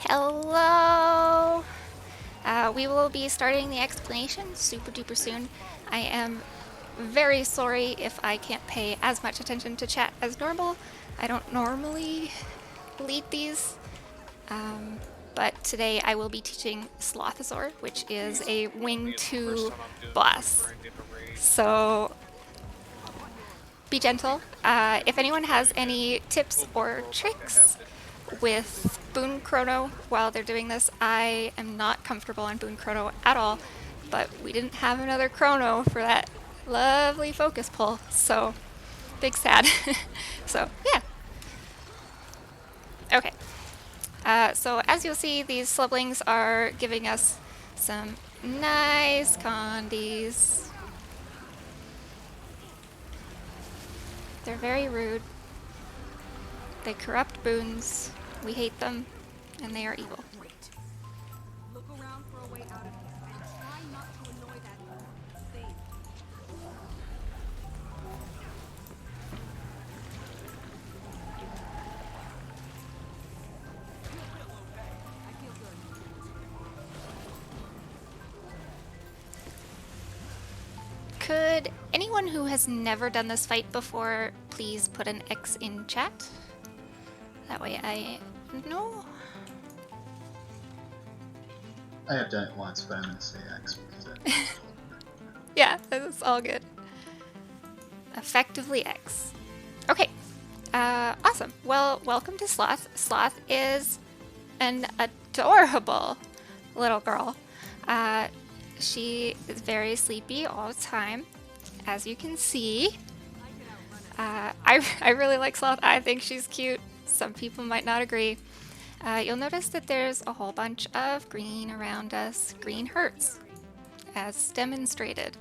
Hello! We will be starting the explanation super duper soon. I am very sorry if I can't pay as much attention to chat as normal. I don't normally lead these, but today I will be teaching Slothasor, which is a Wing 2 boss. So be gentle. If anyone has any tips or tricks with boon chrono while they're doing this, I am not comfortable on boon chrono at all, but we didn't have another chrono for that lovely focus pull, so big sad. So yeah. Okay. So as you'll see, these slublings are giving us some nice condies. They're very rude. They corrupt boons. We hate them, and they are evil. Look around for a way out of this and try not to annoy that thing. I feel good. Could anyone who has never done this fight before please put an X in chat? That way I know. I have done it once, but I'm going to say X because Yeah, that's all good. Effectively X. Okay. Awesome. Well, welcome to Sloth. Sloth is an adorable little girl. She is very sleepy all the time, as you can see. I really like Sloth. I think she's cute. Some people might not agree. You'll notice that there's a whole bunch of green around us. Green hurts, as demonstrated.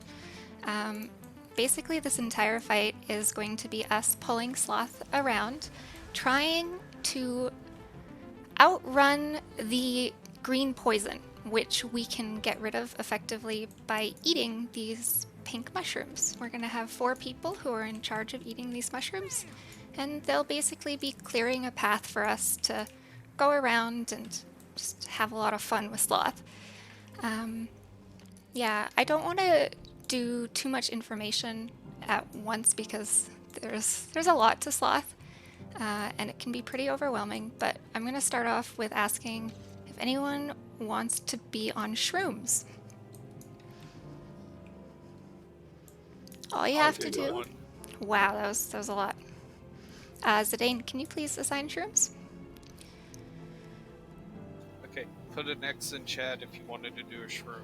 Basically, this entire fight is going to be us pulling Sloth around, trying to outrun the green poison, which we can get rid of effectively by eating these pink mushrooms. We're going to have 4 people who are in charge of eating these mushrooms, and they'll basically be clearing a path for us to go around and just have a lot of fun with Sloth. Yeah, I don't want to do too much information at once because there's a lot to Sloth, and it can be pretty overwhelming, but I'm going to start off with asking if anyone wants to be on shrooms. All you have to do... Wow, that was a lot. Zidane, can you please assign shrooms? Okay, put an X in chat if you wanted to do a shroom.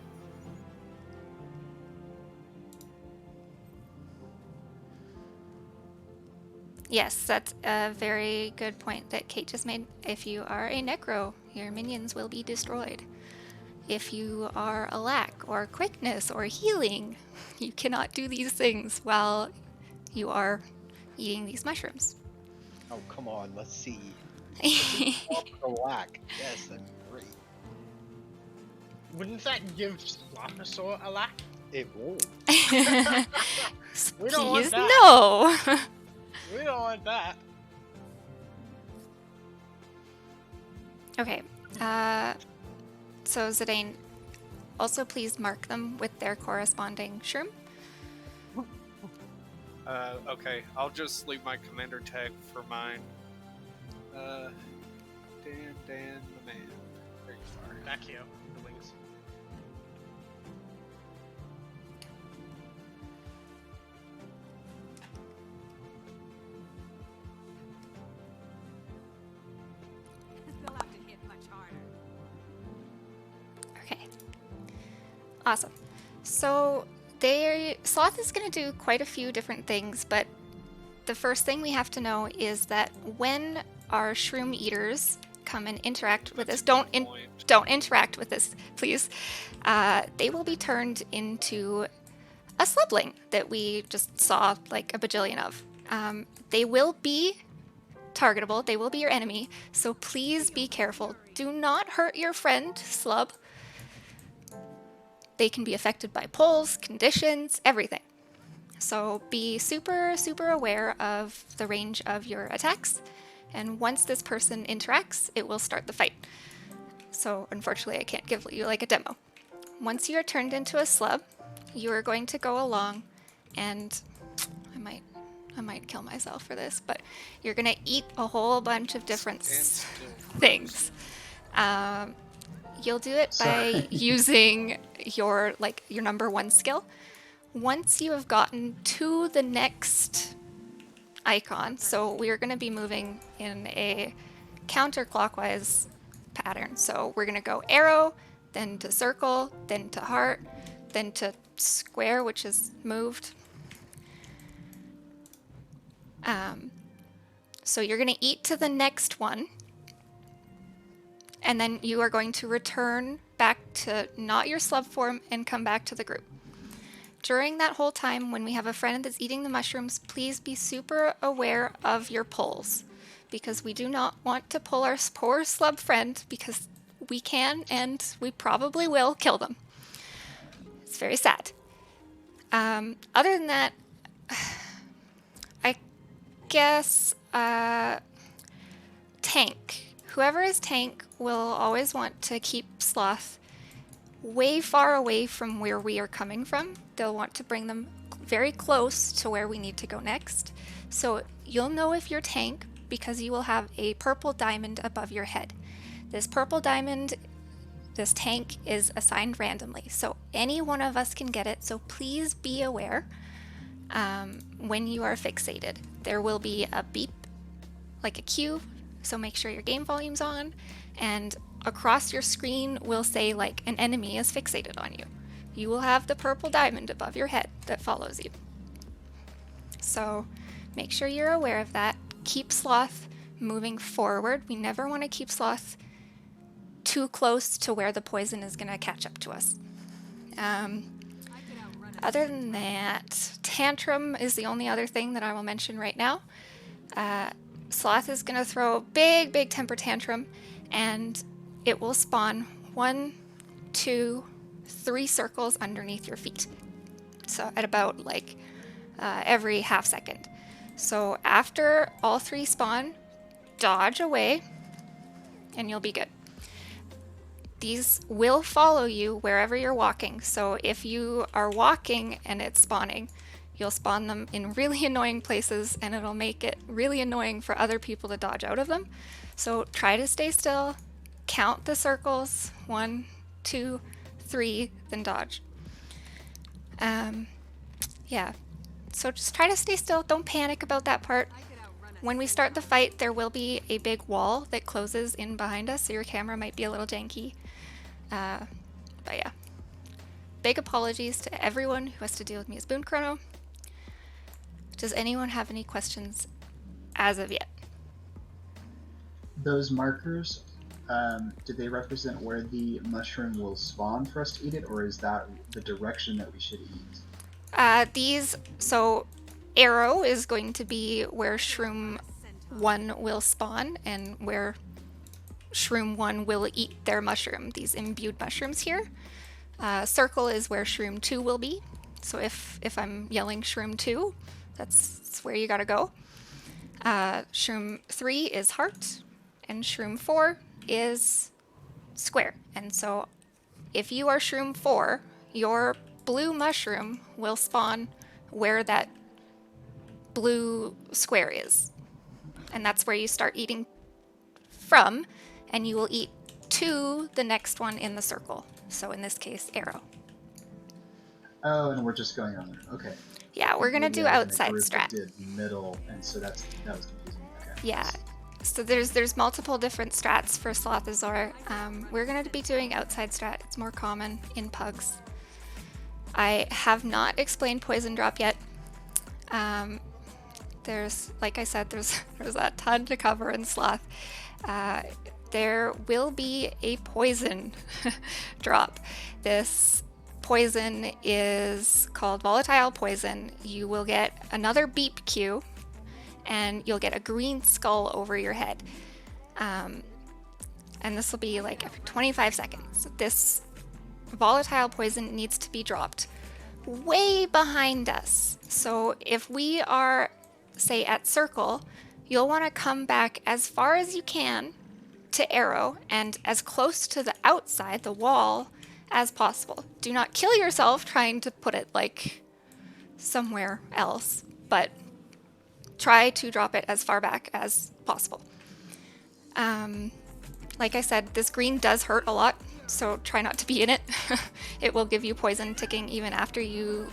Yes, that's a very good point that Kate just made. If you are a Necro, your minions will be destroyed. If you are a lack or quickness or healing, you cannot do these things while you are eating these mushrooms. Oh, come on, let's see. The lack. Yes, that'd be great. Wouldn't that give Slothasor a lack? It won't. We don't want Please, that. no! We don't want that. Okay, so Zidane, also please mark them with their corresponding shroom. Okay, I'll just leave my commander tag for mine. Dan the man. There you are. Back here, the wings. They'll have to hit much harder. Okay. Awesome. So Sloth is going to do quite a few different things, but the first thing we have to know is that when our shroom eaters come and interact with us, don't interact with this, please. They will be turned into a slubling that we just saw like a bajillion of. They will be targetable. They will be your enemy, so please be careful. Do not hurt your friend, slub. They can be affected by pulls, conditions, everything. So be super, super aware of the range of your attacks, and once this person interacts, it will start the fight. so unfortunately I can't give you like a demo. Once you are turned into a slub, you are going to go along, and I might kill myself for this, but you're gonna eat a whole bunch of different Stand still, things. You'll do it by Sorry. using your number 1 skill. Once you have gotten to the next icon, so we're going to be moving in a counterclockwise pattern. So we're going to go arrow, then to circle, then to heart, then to square, which is moved. So you're going to eat to the next one, and then you are going to return back to not your slub form and come back to the group. During that whole time, when we have a friend that's eating the mushrooms, please be super aware of your pulls, because we do not want to pull our poor slub friend, because we can and we probably will kill them. It's very sad. Other than that, I guess tank. Whoever is tank will always want to keep sloth way far away from where we are coming from. They'll want to bring them very close to where we need to go next. So you'll know if you're tank because you will have a purple diamond above your head. This purple diamond, this tank, is assigned randomly. So any one of us can get it, so please be aware when you are fixated. There will be a beep, like a cue, so make sure your game volume's on, and across your screen will say like an enemy is fixated on you. You will have the purple diamond above your head that follows you. So make sure you're aware of that. Keep sloth moving forward. We never want to keep sloth too close to where the poison is going to catch up to us. Other than that, tantrum is the only other thing that I will mention right now. Sloth is going to throw a big temper tantrum, and it will spawn 1, 2, 3 circles underneath your feet. So at about like every half second. So after all 3 spawn, dodge away, and you'll be good. These will follow you wherever you're walking. So if you are walking and it's spawning, you'll spawn them in really annoying places, and it'll make it really annoying for other people to dodge out of them. So try to stay still, count the circles, 1, 2, 3, then dodge. Yeah, so just try to stay still, don't panic about that part. When we start the fight, there will be a big wall that closes in behind us, so your camera might be a little janky. But yeah, big apologies to everyone who has to deal with me as Boon Chrono. Does anyone have any questions as of yet? Those markers, do they represent where the mushroom will spawn for us to eat it, or is that the direction that we should eat? So arrow is going to be where Shroom 1 will spawn and where Shroom 1 will eat their mushroom, these imbued mushrooms here. Circle is where Shroom 2 will be. So if I'm yelling Shroom 2, that's where you gotta go. Shroom 3 is heart, and Shroom 4 is square. And so if you are Shroom 4, your blue mushroom will spawn where that blue square is. And that's where you start eating from, and you will eat to the next one in the circle. So in this case, arrow. Oh, and we're just going on there. Okay. Yeah, we're gonna Maybe do I was in a outside group that strat. did middle, and so that was confusing. Okay. Yeah. So there's multiple different strats for slothasor. We're gonna be doing outside strat. It's more common in pugs. I have not explained poison drop yet. There's, like I said, there's a ton to cover in sloth. There will be a poison drop. This poison is called volatile poison. You will get another beep cue, and you'll get a green skull over your head. And this will be like every 25 seconds. This volatile poison needs to be dropped way behind us. So if we are, say, at circle, you'll want to come back as far as you can to arrow and as close to the outside, the wall, as possible. Do not kill yourself trying to put it like somewhere else, but try to drop it as far back as possible. Like I said, this green does hurt a lot, so try not to be in it. It will give you poison ticking even after you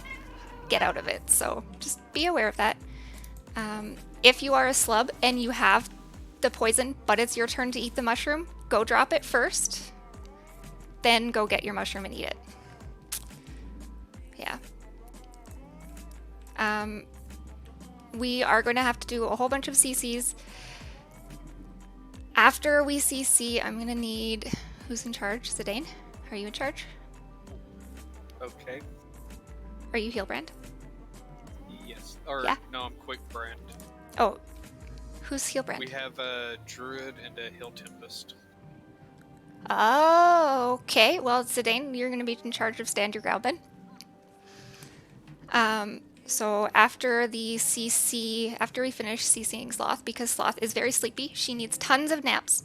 get out of it, so just be aware of that. If you are a slub and you have the poison, but it's your turn to eat the mushroom, go drop it first, then go get your mushroom and eat it. Yeah. We are going to have to do a whole bunch of CCs. After we CC, I'm going to need... Who's in charge? Zidane? Are you in charge? Okay. Are you Healbrand? Yes. Or Yeah. no, I'm Quick Brand. Oh, who's Healbrand? We have a Druid and a Hill Tempest. Oh, okay. Well, Zidane, you're going to be in charge of Stand Your Ground then. So after the CC, after we finish CCing Sloth, because Sloth is very sleepy, she needs tons of naps.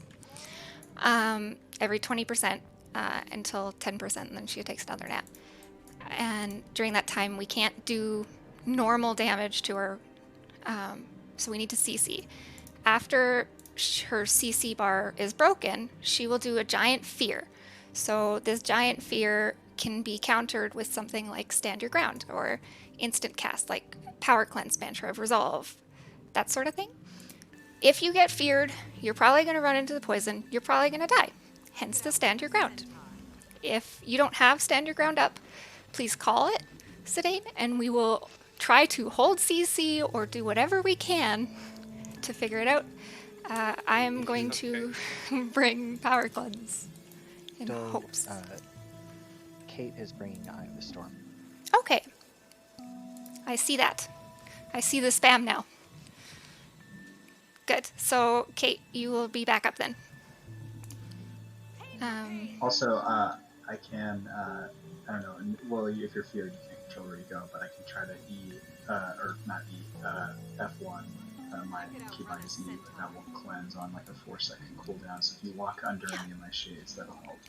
Every 20% until 10%, and then she takes another nap. And during that time, we can't do normal damage to her, so we need to CC. After her CC bar is broken, she will do a giant fear. So this giant fear can be countered with something like Stand Your Ground or instant cast like Power Cleanse, Mantra of Resolve, that sort of thing. If you get feared, you're probably going to run into the poison, you're probably going to die, hence the Stand Your Ground. If you don't have Stand Your Ground up, please call it, Zidane, and we will try to hold CC or do whatever we can to figure it out. I am going to bring Power Cleanse in hopes. Kate is bringing Eye of the Storm. Okay. I see that. I see the spam now. Good. So, Kate, you will be back up then. Also, I can, I don't know, well, if you're feared, you can't control where you go, but I can try to or not F1, my keybind is E, that will cleanse on like a 4-second cooldown, so if you walk under any of my shades, that'll help.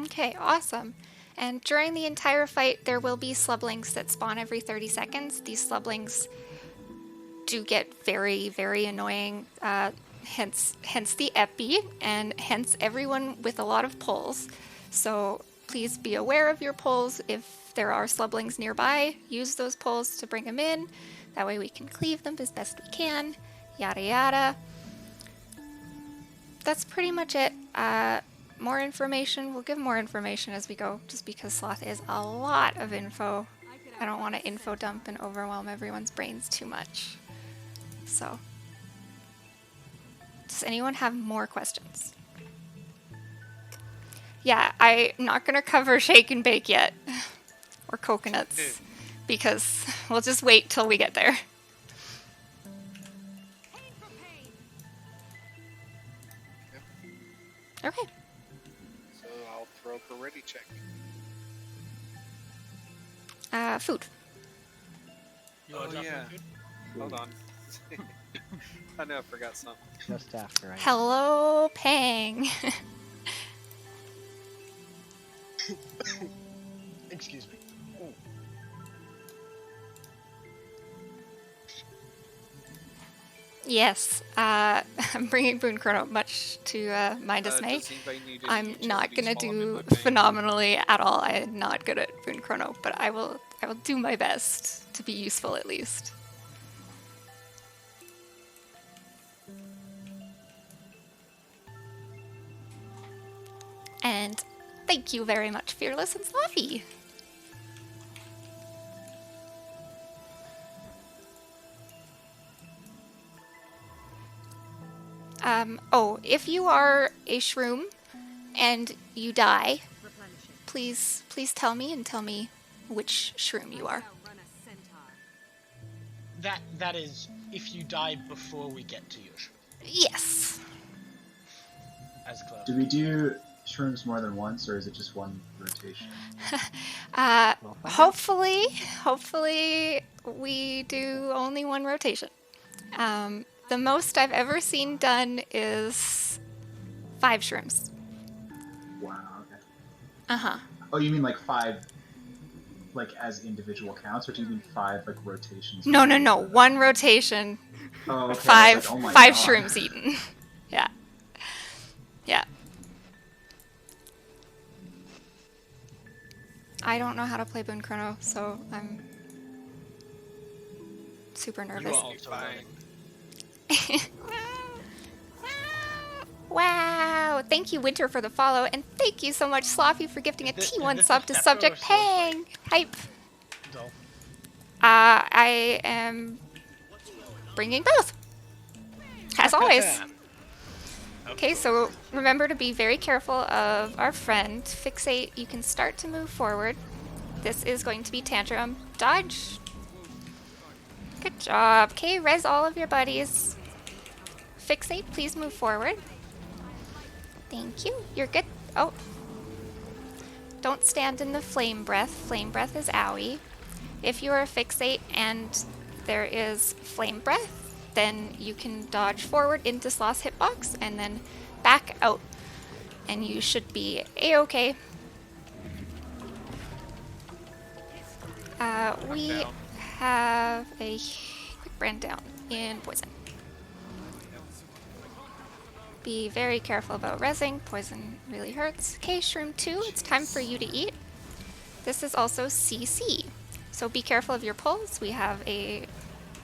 Okay, awesome. And during the entire fight, there will be slublings that spawn every 30 seconds. These slublings do get very, very annoying, hence the epi, and hence everyone with a lot of pulls. So please be aware of your pulls. If there are slublings nearby, use those pulls to bring them in. That way we can cleave them as best we can. Yada yada. That's pretty much it. More information. We'll give more information as we go, just because Sloth is a lot of info. I don't want to info dump and overwhelm everyone's brains too much. So, does anyone have more questions? Yeah, I'm not going to cover shake and bake yet, or coconuts, because we'll just wait till we get there. Okay. So I'll throw up a ready check. Food. You want to drop yeah. in food? Hold on. I know I forgot something. Just after I... Hello, Pang. Excuse me. Oh, Yes, I'm bringing Boon Chrono, much to my dismay. Does anybody need any I'm not utilities gonna while I'm in do my bank? phenomenally at all. I'm not good at Boon Chrono, but I will do my best to be useful at least. And thank you very much, Fearless and Slothy. Oh, if you are a shroom and you die, please tell me and tell me which shroom you are. that is if you die before we get to your shroom. Yes. As close. Do we do shrooms more than once, or is it just one rotation? Hopefully we do only one rotation. The most I've ever seen done is 5 shrooms. Wow. Okay. Uh-huh. Oh, you mean like 5, like as individual counts, or do you mean 5 like rotations? No, within the- one rotation, Oh, okay. I was 5 like, oh my 5 God. shrooms eaten. Yeah. Yeah. I don't know how to play Boon Chrono, so I'm super You nervous. are also learning. Wow! Thank you, Winter, for the follow, and thank you so much, Sloppy, for gifting a Is T1 this sub a to stepper Subject or slow fight? Pang! Hype! No. I am bringing both, as always. Okay, so remember to be very careful of our friend. Fixate, you can start to move forward. This is going to be Tantrum. Dodge. Good job. Okay, res all of your buddies. Fixate, please move forward. Thank you. You're good. Oh. Don't stand in the flame breath. Flame breath is owie. If you are a fixate and there is flame breath, then you can dodge forward into Sloth's hitbox and then back out. And you should be a-okay. We down. have a quick brand down in poison. Be very careful about resing. Poison really hurts. Okay, Shroom 2, it's time for you to eat. This is also CC. So be careful of your pulls. We have a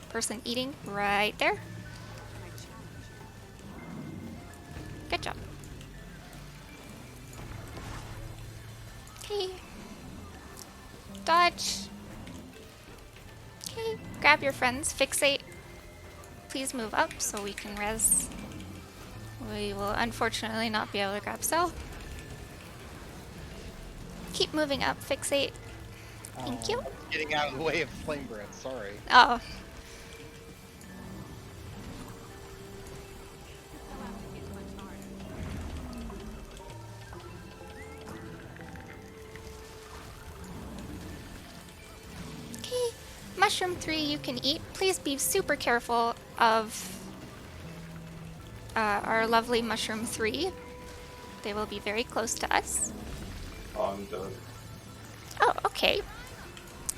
person eating right there. Good job. Okay. Dodge. Okay, grab your friends. Fixate. Please move up so we can res. We will unfortunately not be able to grab Cell. Keep moving up. Fixate. Thank you. Getting out of the way of flame breath. Sorry. Oh. Okay. Mushroom 3 you can eat. Please be super careful of our lovely Mushroom 3. They will be very close to us. I'm done. Oh, okay.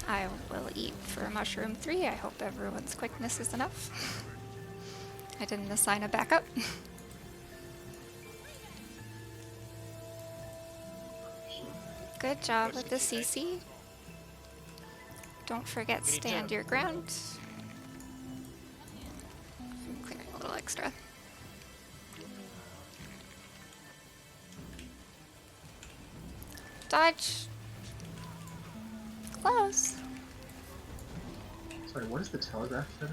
I will eat for Mushroom 3. I hope everyone's quickness is enough. I didn't assign a backup. Good job with the CC. Don't forget stand your ground. I'm clearing a little extra. Dodge. Close. Sorry, what is the telegraph for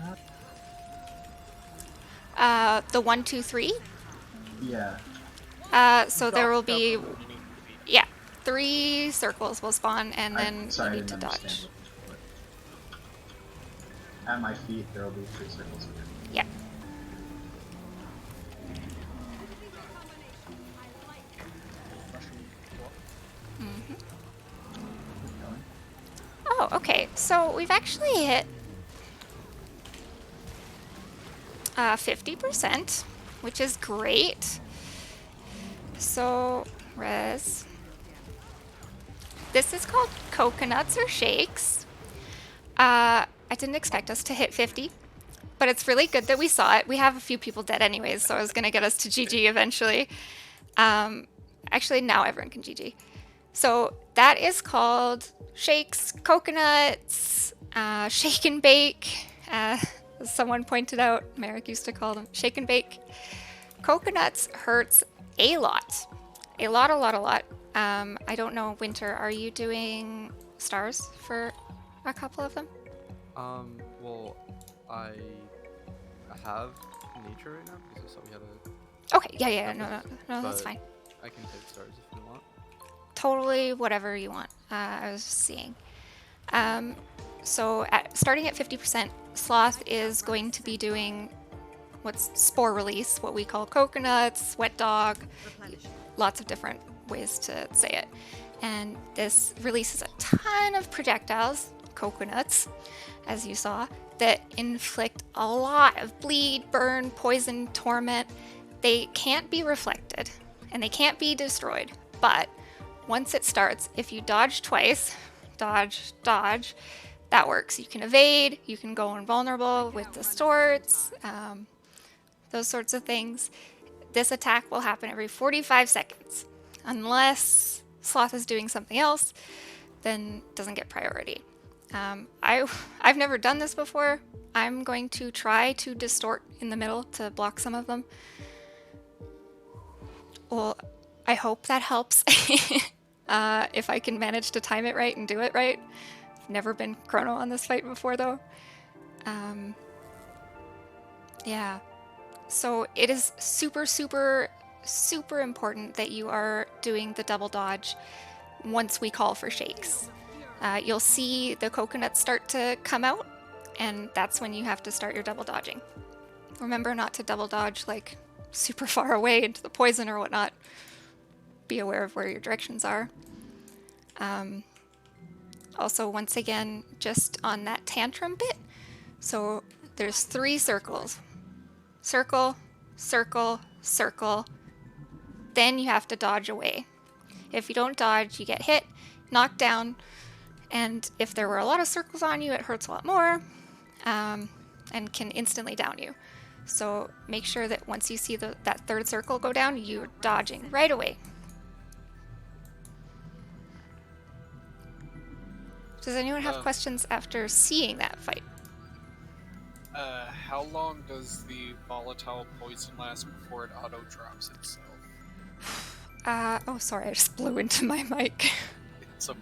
that? The 1, 2, 3. Yeah. So there will be, yeah, 3 circles will spawn, and then Sorry, you I need to didn't dodge. understand what- At my feet, there will be 3 circles. Yeah. Mm-hmm. Keep going. Oh, okay. So we've actually hit 50%, which is great. So, res. This is called coconuts or shakes. I didn't expect us to hit 50, but it's really good that we saw it. We have a few people dead anyways, so I was going to get us to GG eventually. Actually, now everyone can GG. So that is called shakes, coconuts, shake and bake. As someone pointed out, Merrick used to call them shake and bake. Coconuts hurts a lot. A lot. I don't know, Winter, are you doing stars for a couple of them? Well, I have nature right now because I saw we had a. Okay, yeah, no, that's But fine. I can take stars if you want. Totally whatever you want. I was just seeing. So starting at 50%, Sloth is going to be doing what's spore release, what we call coconuts, wet dog, lots of different ways to say it. And this releases a ton of projectiles, coconuts, as you saw, that inflict a lot of bleed, burn, poison, torment. They can't be reflected. and they can't be destroyed. But once it starts, if you dodge twice, dodge, dodge, that works. You can evade, you can go invulnerable with distorts, those sorts of things. This attack will happen every 45 seconds. Unless Sloth is doing something else, then it doesn't get priority. I've never done this before. I'm going to try to distort in the middle to block some of them. Well, I hope that helps. If I can manage to time it right and do it right. I've never been chrono on this fight before though. Yeah. So it is super, super, super important that you are doing the double dodge once we call for shakes. You'll see the coconuts start to come out, and that's when you have to start your double dodging. Remember not to double dodge like super far away into the poison or whatnot. Be aware of where your directions are. Also, once again, just on that tantrum bit, so there's 3 circles. Circle, circle, circle. Then you have to dodge away. If you don't dodge, you get hit, knocked down, and if there were a lot of circles on you, it hurts a lot more, and can instantly down you. So make sure that once you see that 3rd circle go down, you're dodging right away. Does anyone have questions after seeing that fight? How long does the volatile poison last before it auto drops itself? Oh, sorry, I just blew into my mic. It's okay.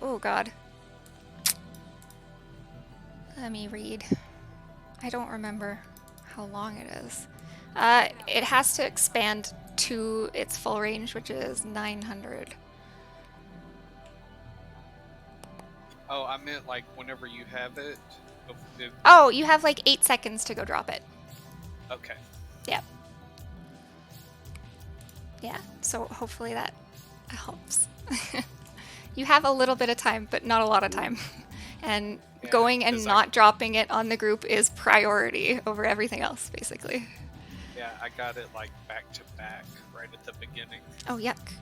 Oh god. Let me read. I don't remember how long it is. It has to expand to its full range, which is 900. Oh, I meant like whenever you have it. Oh, you have like 8 seconds to go drop it. Okay. Yep. Yeah, so hopefully that helps. You have a little bit of time, but not a lot of time. And Yeah, going and 'cause not dropping it on the group is priority over everything else, basically. Yeah, I got it like back to back right at the beginning. Oh, yuck.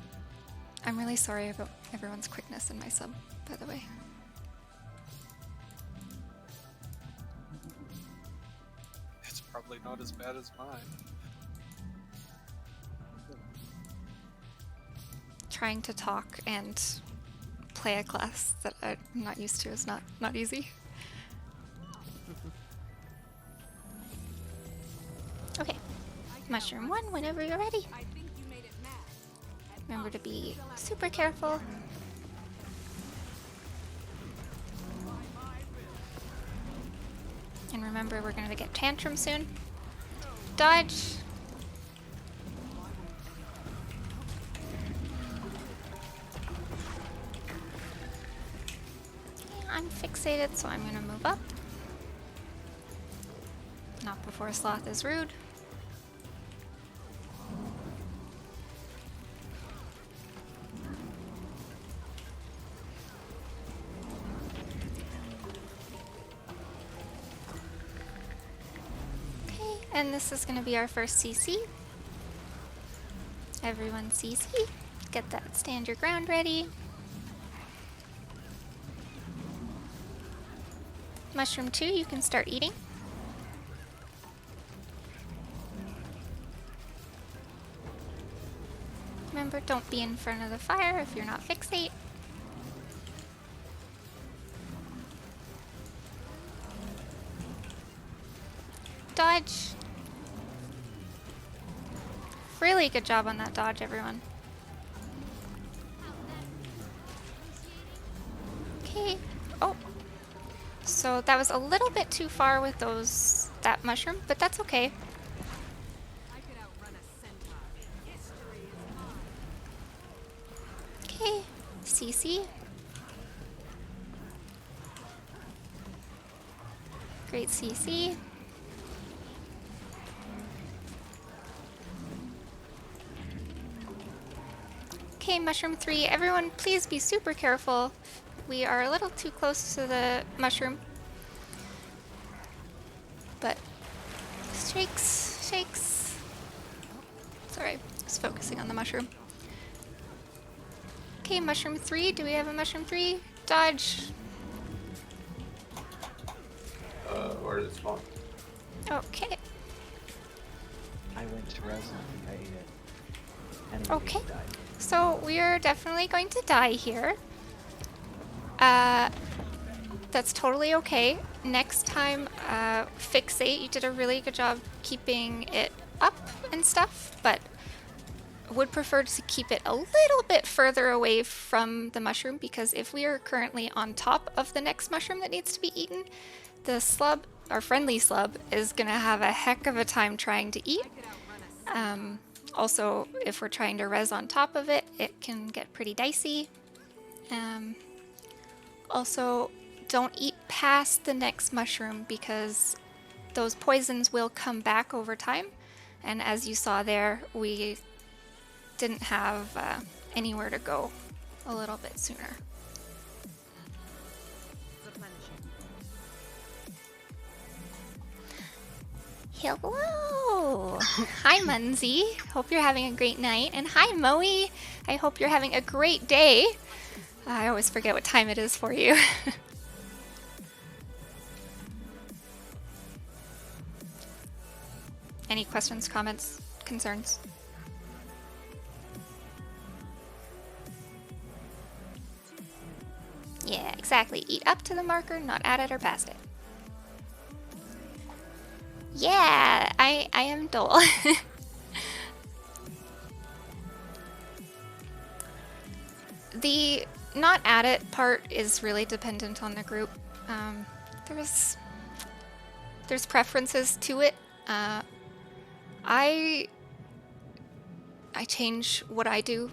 I'm really sorry about everyone's quickness in my sub, by the way. It's probably not as bad as mine. Trying to talk and play a class that I'm not used to is not easy. Okay, mushroom 1 whenever you're ready. I think you made it mad. Remember to be super careful. And remember, we're going to get tantrum soon. Dodge. I'm fixated, so I'm going to move up. Not before Sloth is rude. Okay, and this is going to be our first CC. Everyone CC. Get that stand your ground ready. Mushroom 2, you can start eating. Remember, don't be in front of the fire if you're not fixate. Dodge. Really good job on that dodge, everyone. Okay. Oh. So that was a little bit too far with that mushroom, but that's okay. I could outrun a centaur. History is mine. Okay, CC. Great CC. Okay, mushroom 3, everyone please be super careful. We are a little too close to the mushroom. But shakes, shakes. Sorry, just focusing on the mushroom. Okay, mushroom 3. Do we have a mushroom 3? Dodge. Where does it spawn? Okay. I went to res and I think I ate it. And Okay. immediately died. So we are definitely going to die here. That's totally okay. Next time, fixate. You did a really good job keeping it up and stuff, but would prefer to keep it a little bit further away from the mushroom, because if we are currently on top of the next mushroom that needs to be eaten, the slub, our friendly slub, is going to have a heck of a time trying to eat. Also, if we're trying to res on top of it, it can get pretty dicey. Also, don't eat past the next mushroom, because those poisons will come back over time. And as you saw there, we didn't have anywhere to go a little bit sooner. Hello! Hi, Munzie. Hope you're having a great night. And hi, Moe. I hope you're having a great day. I always forget what time it is for you. Any questions, comments, concerns? Yeah, exactly. Eat up to the marker, not at it or past it. Yeah, I am dull. The not at it part is really dependent on the group. There's preferences to it. I change what I do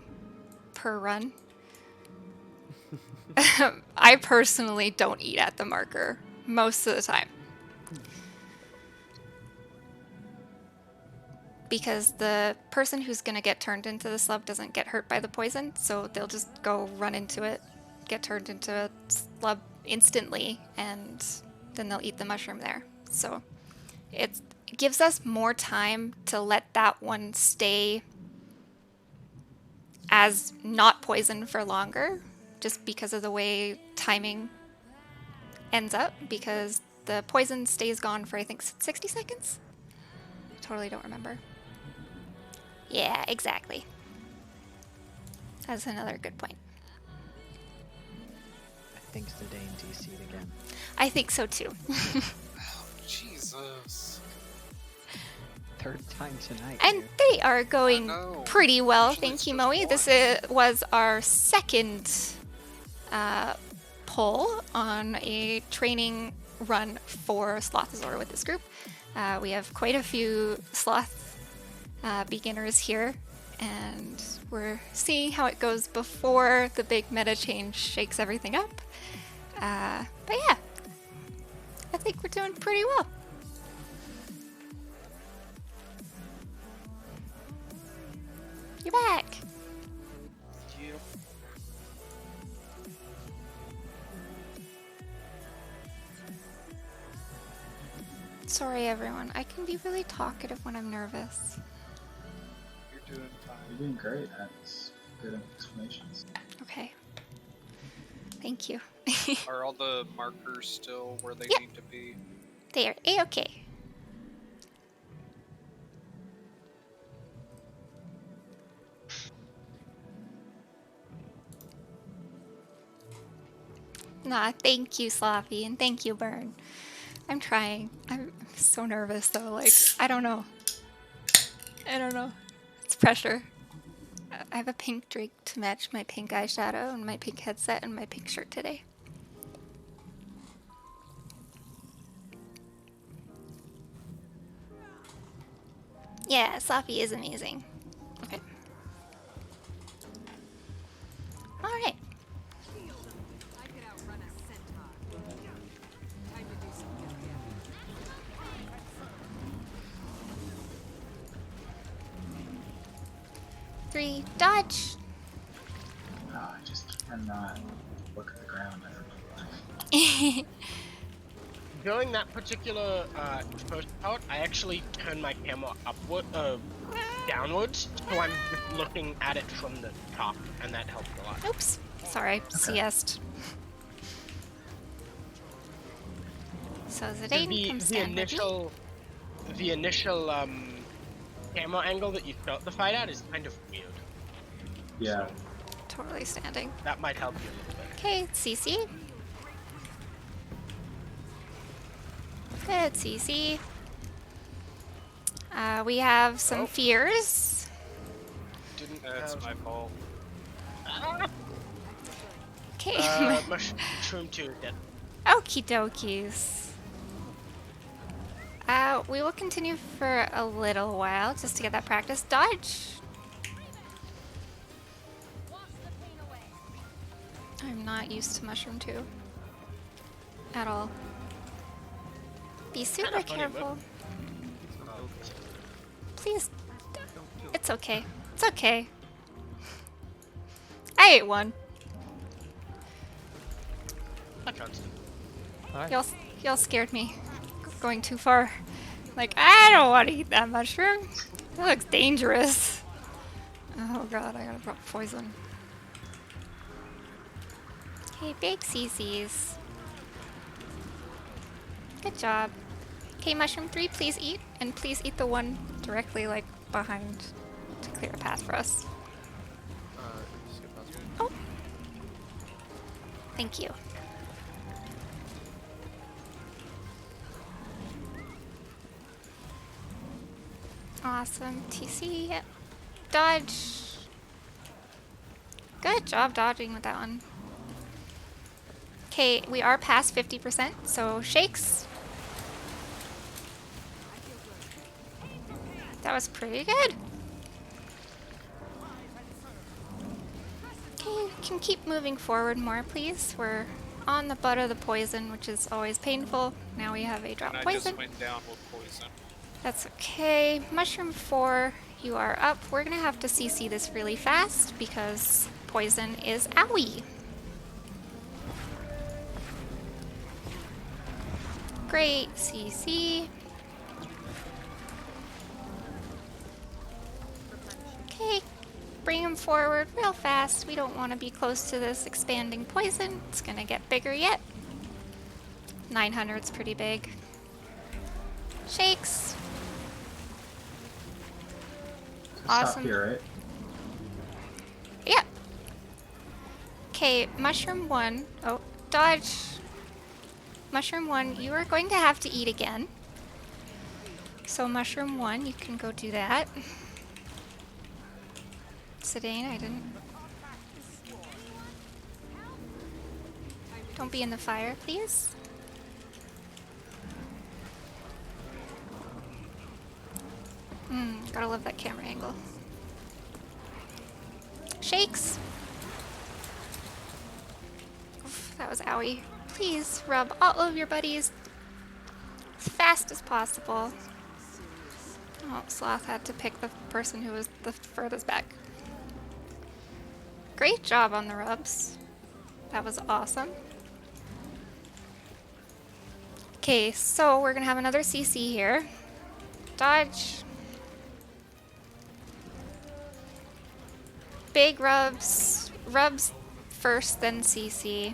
per run. I personally don't eat at the marker most of the time, because the person who's going to get turned into the slub doesn't get hurt by the poison, so they'll just go run into it, get turned into a slub instantly, and then they'll eat the mushroom there. So it gives us more time to let that one stay as not poisoned for longer, just because of the way timing ends up, because the poison stays gone for, I think, 60 seconds? Totally don't remember. Yeah, exactly. That's another good point. I think Zidane DC'd again. I think so too. Oh, Jesus. Third time tonight. And dude. they are going know. pretty well, Usually thank it's you, just Moe. This was our second poll on a training run for slothasor with this group. We have quite a few sloth beginners here, and we're seeing how it goes before the big meta change shakes everything up. But yeah, I think we're doing pretty well. You're back. Yep. Sorry, everyone. I can be really talkative when I'm nervous. You're doing fine. You're doing great. That's good explanations. Okay. Thank you. Are all the markers still where they Yep. need to be? They are A-okay. Nah, thank you, Sloppy, and thank you, Burn. I'm trying. I'm so nervous, though. Like, I don't know. I don't know. It's pressure. I have a pink drink to match my pink eyeshadow and my pink headset and my pink shirt today. Yeah, Sloppy is amazing. Okay. Alright. I could outrun a centaur. Time to do some good again. 3, dodge! Oh, I just cannot look at the ground ever. During that particular first part, I actually turned my camera upward, downwards, so I'm just looking at it from the top, and that helps a lot. Oops. Sorry. Siest. So Zidane, come stand with me. The initial camera angle that you start the fight at is kind of weird. Yeah. So Totally standing. that might help you a little bit. Okay, CC. Good, CC. We have some fears. Didn't That's have... my fault. Okay. Mushroom 2 is dead. Okie dokies. We will continue for a little while just to get that practice. Dodge. I'm not used to Mushroom 2 at all. Be super Kinda funny, careful. but- Please. It's okay. It's okay. I ate one. Hi, Johnston. Y'all scared me. Going too far. Like, I don't want to eat that mushroom. That looks dangerous. Oh god, I gotta drop poison. Okay, big CCs. Good job. Okay, mushroom 3, please eat. And please eat the one directly, like, behind to clear a path for us. Skip past me. Oh. Thank you. Awesome. TC. Yep. Dodge. Good job dodging with that one. Okay, we are past 50%, so shakes. That was pretty good. Okay, you can keep moving forward more, please. We're on the butt of the poison, which is always painful. Now we have a drop And I poison. just went down with poison. That's okay. Mushroom 4, you are up. We're gonna have to CC this really fast because poison is owie. Great, CC. Okay, bring him forward real fast. We don't want to be close to this expanding poison. It's gonna get bigger yet. 900's pretty big. Shakes. Stop Awesome. here, right? Yeah. Okay, Mushroom 1. Oh, dodge. Mushroom 1, you are going to have to eat again. So Mushroom 1, you can go do that. Zidane, I didn't. Don't be in the fire, please. Gotta love that camera angle. Shakes. Oof, that was owie. Please rub all of your buddies as fast as possible. Oh, Sloth had to pick the person who was the furthest back. Great job on the rubs. That was awesome. Okay, so we're gonna have another CC here. Dodge. Big rubs. Rubs first, then CC.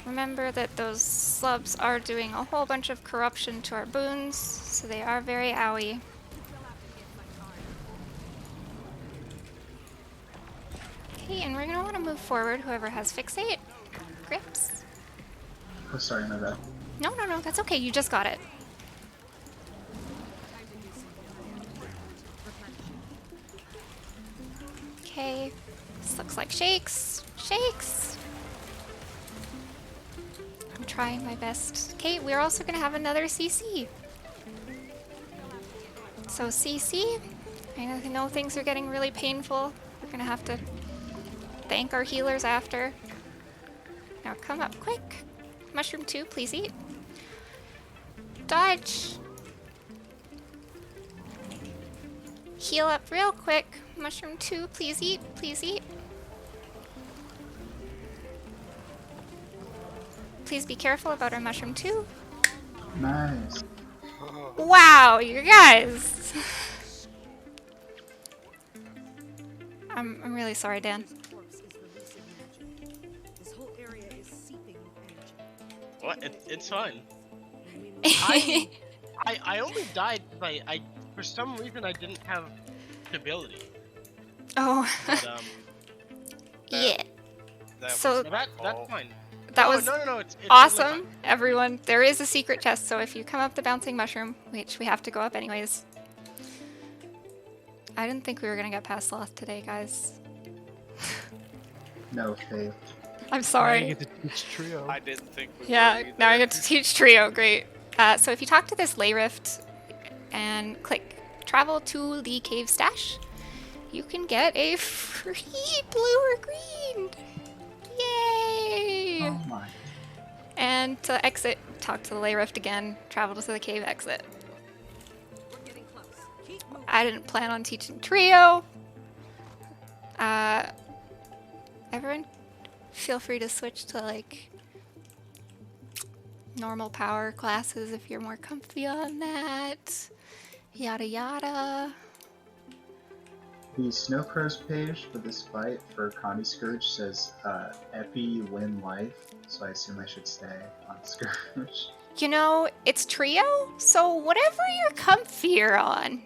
Remember that those slubs are doing a whole bunch of corruption to our boons, so they are very owie. Okay, and we're gonna want to move forward, whoever has fixate. Grips. Oh, sorry, my bad. No, that's okay, you just got it. Okay, this looks like shakes. Shakes! I'm trying my best. Okay, we're also gonna have another CC. So CC, I know things are getting really painful. We're gonna have to thank our healers after. Now come up quick. Mushroom 2, please eat. Dodge. Heal up real quick. Mushroom 2, please eat, please eat. Please be careful about our Mushroom 2. Nice. Wow, you guys. I'm really sorry, Dan. This whole area is seeping with energy. What? It's fine. When we move I only died because I for some reason I didn't have stability. Oh, But yeah. That So- was no, my that's fault. fine. That No, was no, it's totally awesome, fine. everyone. There is a secret chest, so if you come up the bouncing mushroom, which we have to go up anyways. I didn't think we were gonna get past Sloth today, guys. No faith. I'm Now sorry. you get to teach trio. I didn't think we were Yeah, either. now I get to teach Trio. Great. So if you talk to this ley rift and click travel to the cave stash, you can get a free blue or green. Yay! Oh my. And to exit, talk to the ley rift again, travel to the cave exit. we're getting close. Keep moving. I didn't plan on teaching Trio. Everyone, feel free to switch to like normal power classes if you're more comfy on that. Yada yada. The Snowcrow's page for this fight for Condy Scourge says Epi win life, so I assume I should stay on Scourge. You know, it's Trio, so whatever you're comfier on.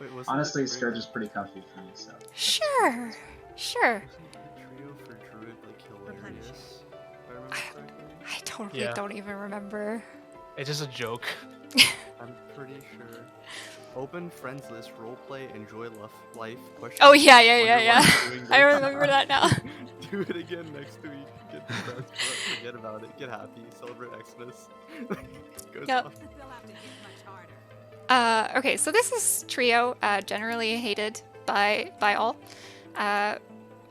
Wait, was Honestly, Scourge is pretty comfy for me, so. Sure. Sure. Wasn't the trio for Druid like hilarious? If I remember correctly. I totally Yeah. don't even remember. It's just a joke. I'm pretty sure. Open friends list, roleplay, enjoy life. Question Oh, yeah, mark, yeah, wonder yeah, why yeah. I'm doing I this. remember that now. Do it again next week. Get the best, but forget about it. Get happy. Celebrate Xmas. Goes Yep. off. They'll have to hit much harder. Okay, so this is Trio, generally hated by all.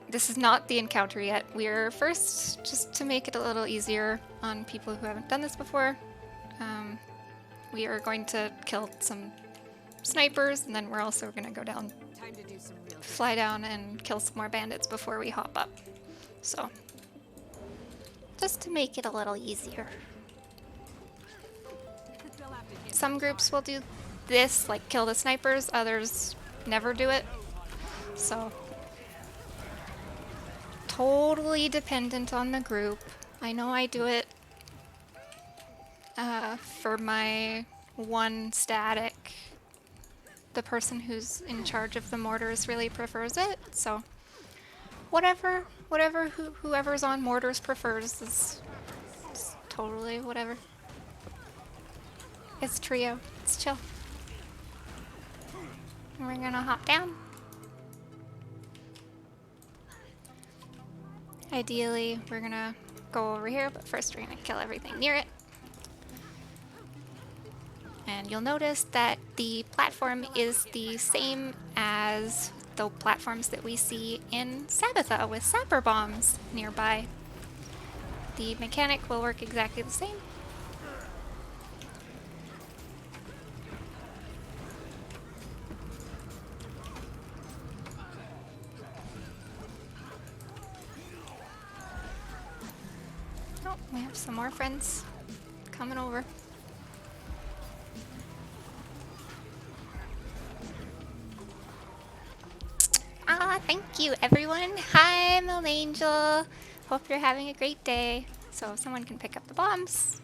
This is not the encounter yet. We're first, just to make it a little easier on people who haven't done this before, we are going to kill some snipers, and then we're also going to go down, Time to do some real fly down and kill some more bandits before we hop up. So, just to make it a little easier. They'll have to hit Some groups will do this, like kill the snipers, others never do it. So, totally dependent on the group. I know I do it for my one static. The person who's in charge of the mortars really prefers it, so whoever's on mortars prefers is totally whatever. It's Trio. It's chill. And we're gonna hop down. Ideally, we're gonna go over here, but first we're gonna kill everything near it. And you'll notice that the platform is the same as the platforms that we see in Sabbatha with sapper bombs nearby. The mechanic will work exactly the same. Oh, we have some more friends coming over. Thank you everyone. Hi, Mild Angel. Hope you're having a great day. So if someone can pick up the bombs,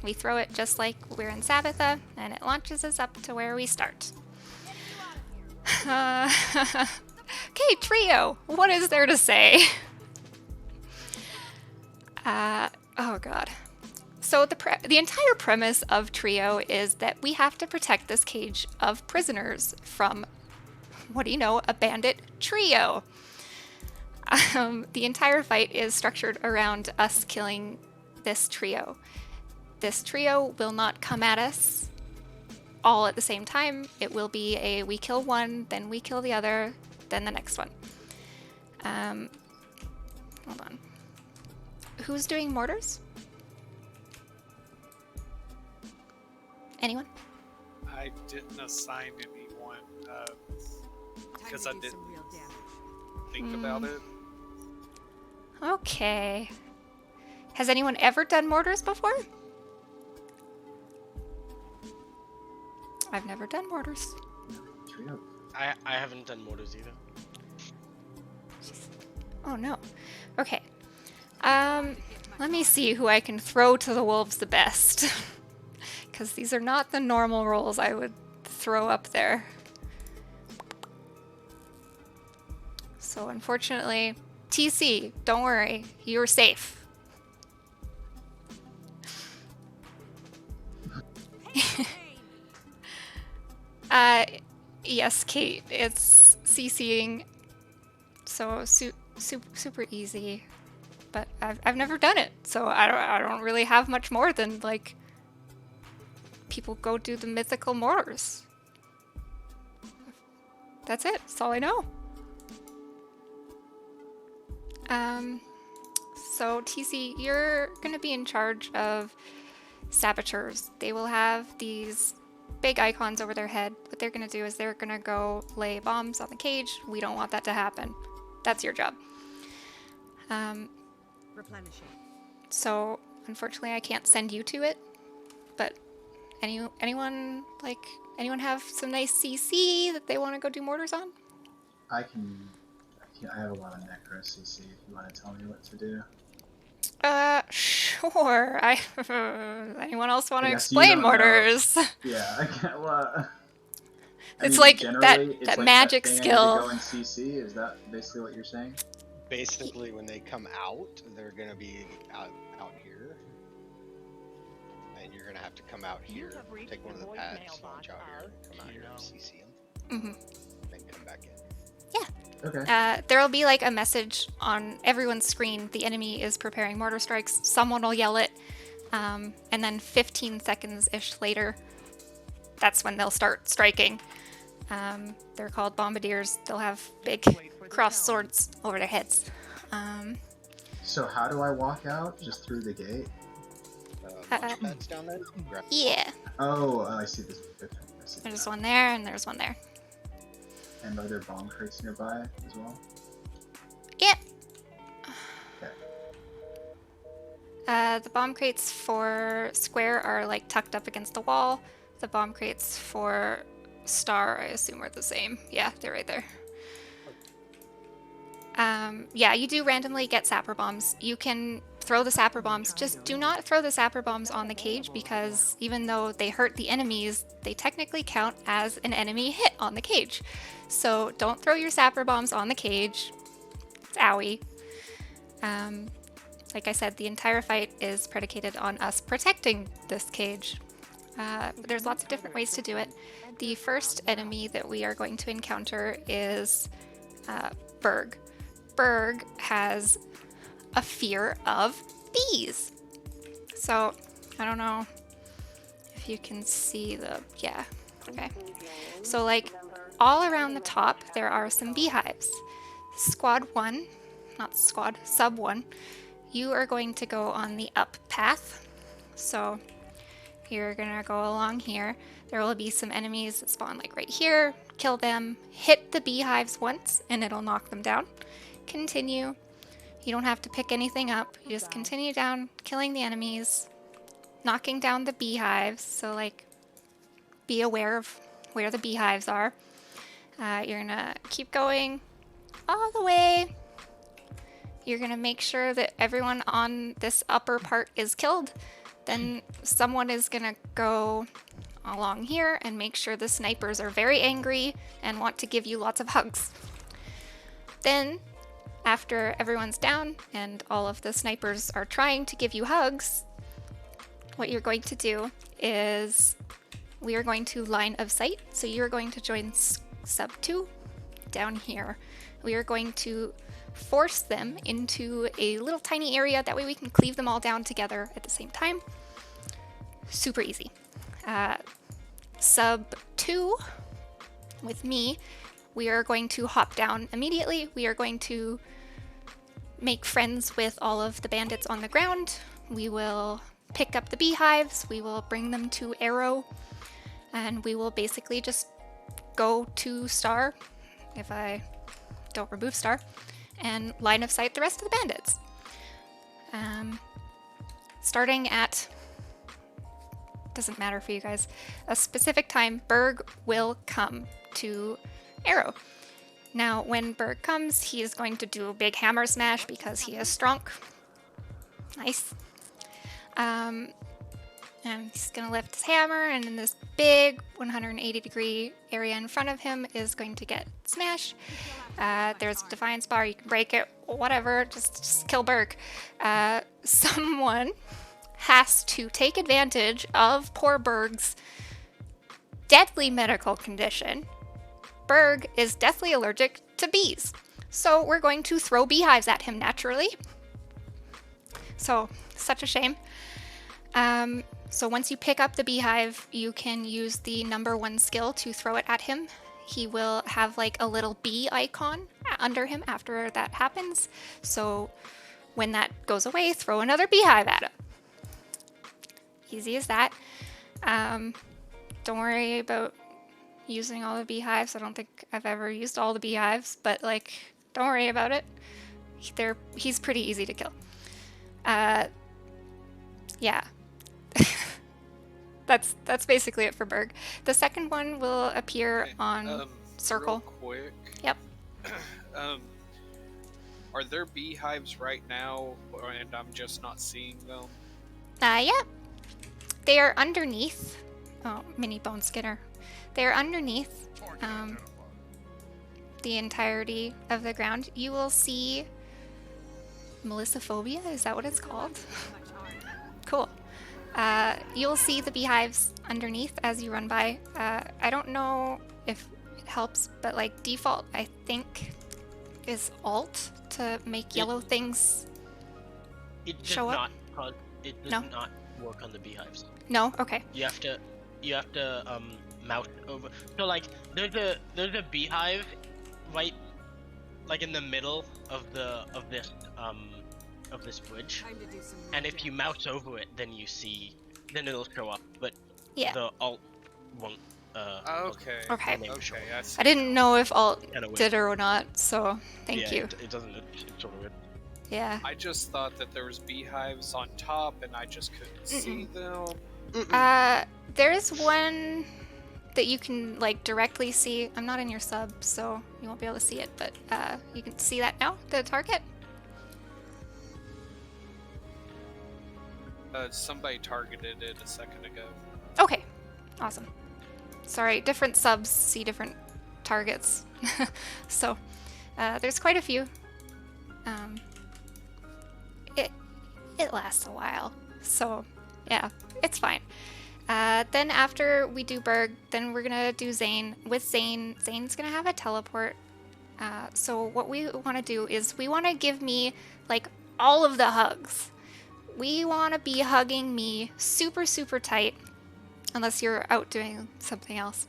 we throw it just like we're in Sabbatha, and it launches us up to where we start. Okay, Trio, what is there to say? Oh god. So the entire premise of Trio is that we have to protect this cage of prisoners from, what do you know, a bandit trio. The entire fight is structured around us killing this trio. This trio will not come at us all at the same time. It will be a we kill one, then we kill the other, then the next one. Hold on. Who's doing mortars? Anyone? I didn't assign anyone because I do didn't some real damage. think about it. Okay. Has anyone ever done mortars before? I've never done mortars. Trio. I haven't done mortars either. Oh no. Okay. Let me see who I can throw to the wolves the best. Because these are not the normal rolls I would throw up there. So unfortunately, TC, don't worry, you're safe. Yes, Kate, it's CCing, so super easy. But I've never done it, so I don't really have much more than like people go do the mythical mortars. That's it. That's all I know. So TC, you're gonna be in charge of saboteurs. They will have these big icons over their head. What they're gonna do is they're gonna go lay bombs on the cage. We don't want that to happen. That's your job. Replenishing. So unfortunately I can't send you to it, but anyone have some nice CC that they want to go do mortars on? I have a lot of necro CC if you want to tell me what to do. Sure. Anyone else want I to guess you explain don't know. mortars? Yeah, I can't. Well, I It's mean, like generally, it's that like magic that thing skill. I need to go in CC. Is that basically what you're saying? Basically, when they come out, they're gonna be out here, and you're gonna have to come out here, take one of the pads, launch out here, come out here, and CC them, then come back in. Yeah. Okay. There'll be like a message on everyone's screen. The enemy is preparing mortar strikes. Someone will yell it, and then 15 seconds-ish later, that's when they'll start striking. They're called bombardiers. They'll have big crossed swords over their heads. So how do I walk out? Just through the gate? Launch pads down there. Grab Yeah. Oh, I see this. Okay, I see There's that. one there, and there's one there. And are there bomb crates nearby as well? Yeah. Okay. The bomb crates for square are like tucked up against the wall. The bomb crates for star, I assume, are the same. Yeah, they're right there. Yeah, you do randomly get sapper bombs. You can throw the sapper bombs. Just do not throw the sapper bombs on the cage, because even though they hurt the enemies, they technically count as an enemy hit on the cage. So don't throw your sapper bombs on the cage. It's owie. Like I said, the entire fight is predicated on us protecting this cage. There's lots of different ways to do it. The first enemy that we are going to encounter is Berg. Berg has a fear of bees. So, I don't know if you can see the, yeah, okay. So like all around the top, there are some beehives. Squad 1, not squad, sub 1, you are going to go on the up path. So you're gonna go along here. There will be some enemies that spawn like right here. Kill them, hit the beehives once, and it'll knock them down. Continue. You don't have to pick anything up. You just continue down, killing the enemies, knocking down the beehives. So like, be aware of where the beehives are. You're gonna keep going all the way. You're gonna make sure that everyone on this upper part is killed. Then someone is gonna go along here and make sure the snipers are very angry and want to give you lots of hugs. Then, after everyone's down and all of the snipers are trying to give you hugs, what you're going to do is we are going to line of sight. So you're going to join sub 2 down here. We are going to force them into a little tiny area. That way we can cleave them all down together at the same time. Super easy. Sub 2 with me, we are going to hop down immediately. We are going to make friends with all of the bandits on the ground. We will pick up the beehives. We will bring them to arrow. And we will basically just go to star, if I don't remove star, and line of sight the rest of the bandits. Starting at, doesn't matter for you guys, a specific time, Berg will come to arrow. Now, when Berg comes, he is going to do a big hammer smash because he is strong. Nice. And he's going to lift his hammer, and in this big 180-degree area in front of him is going to get smashed. There's a Defiance bar, you can break it, whatever, just kill Berg. Someone has to take advantage of poor Berg's deadly medical condition. Berg is deathly allergic to bees, so we're going to throw beehives at him naturally. So, such a shame. So once you pick up the beehive, you can use the #1 skill to throw it at him. He will have like a little bee icon under him after that happens. So when that goes away, throw another beehive at him. Easy as that. Don't worry about using all the beehives. I don't think I've ever used all the beehives, but like, don't worry about it. He's pretty easy to kill. Yeah. That's basically it for Berg. The second one will appear on circle. Real quick. Yep. Are there beehives right now, and I'm just not seeing them? Yeah. They are underneath. Oh, mini bone skinner. They are underneath the entirety of the ground. You will see Melissophobia. Is that what it's called? Cool. You'll see the beehives underneath as you run by. I don't know if it helps, but like default, I think, is Alt to make yellow things show up. It does not work on the beehives. No? Okay. You have to mouse over. So like there's a beehive right like in the middle of this bridge, and if you mouse over it, then it'll show up, but the alt won't. Okay. I didn't know if Alt did or not, so thank you. It doesn't. It's sort of it. Yeah. I just thought that there was beehives on top, and I just couldn't see them. There's one that you can like directly see. I'm not in your sub, so you won't be able to see it, but you can see that now, the target. Somebody targeted it a second ago. Okay, awesome. Sorry, different subs see different targets. So, there's quite a few. It lasts a while, so yeah, it's fine. Then after we do Berg, then we're gonna do Zane. With Zane, Zane's gonna have a teleport. So what we want to do is we want to give me like all of the hugs. We want to be hugging me super, super tight, unless you're out doing something else.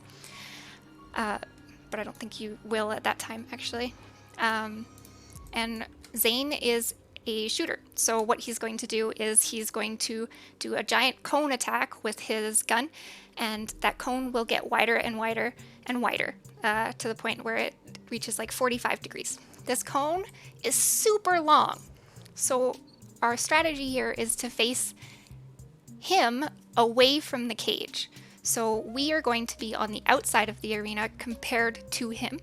But I don't think you will at that time, actually. And Zane is a shooter. So what he's going to do is he's going to do a giant cone attack with his gun, and that cone will get wider and wider and wider to the point where it reaches like 45 degrees. This cone is super long. So our strategy here is to face him away from the cage. So we are going to be on the outside of the arena compared to him.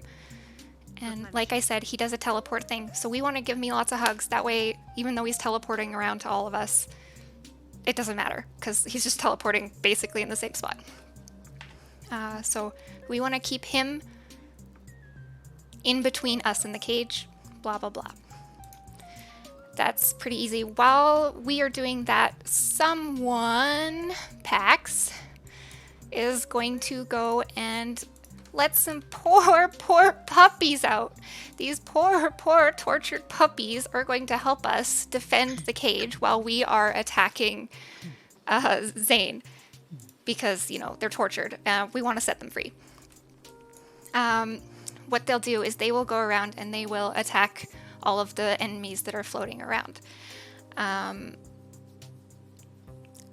And like I said, he does a teleport thing. So we want to give me lots of hugs. That way, even though he's teleporting around to all of us, it doesn't matter because he's just teleporting basically in the same spot. So we want to keep him in between us and the cage, blah, blah, blah. That's pretty easy. While we are doing that, someone, Pax, is going to go and let some poor, poor puppies out. These poor, poor tortured puppies are going to help us defend the cage while we are attacking Zane. Because, you know, they're tortured. We want to set them free. What they'll do is they will go around and they will attack all of the enemies that are floating around.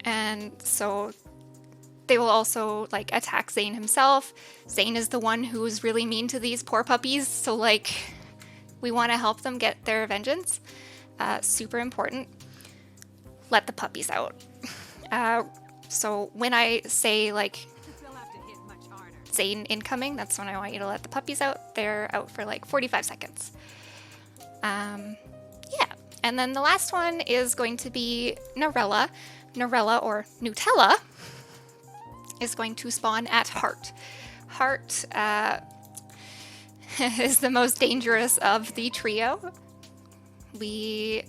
And so they will also like attack Zane himself. Zane is the one who is really mean to these poor puppies, so like we want to help them get their vengeance. Super important. Let the puppies out. So when I say like insane incoming, that's when I want you to let the puppies out. They're out for like 45 seconds. Yeah, and then the last one is going to be Narella. Narella, or Nutella, is going to spawn at Heart. Heart is the most dangerous of the trio. We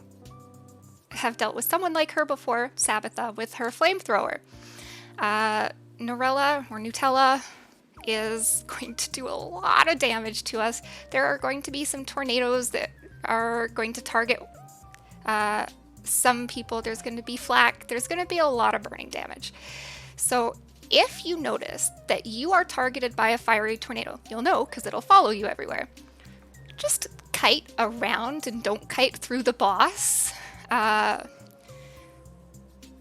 have dealt with someone like her before, Sabitha, with her flamethrower. Narella, or Nutella, is going to do a lot of damage to us. There are going to be some tornadoes that are going to target some people. There's going to be flak. There's going to be a lot of burning damage. So if you notice that you are targeted by a fiery tornado, you'll know because it'll follow you everywhere. Just kite around and don't kite through the boss.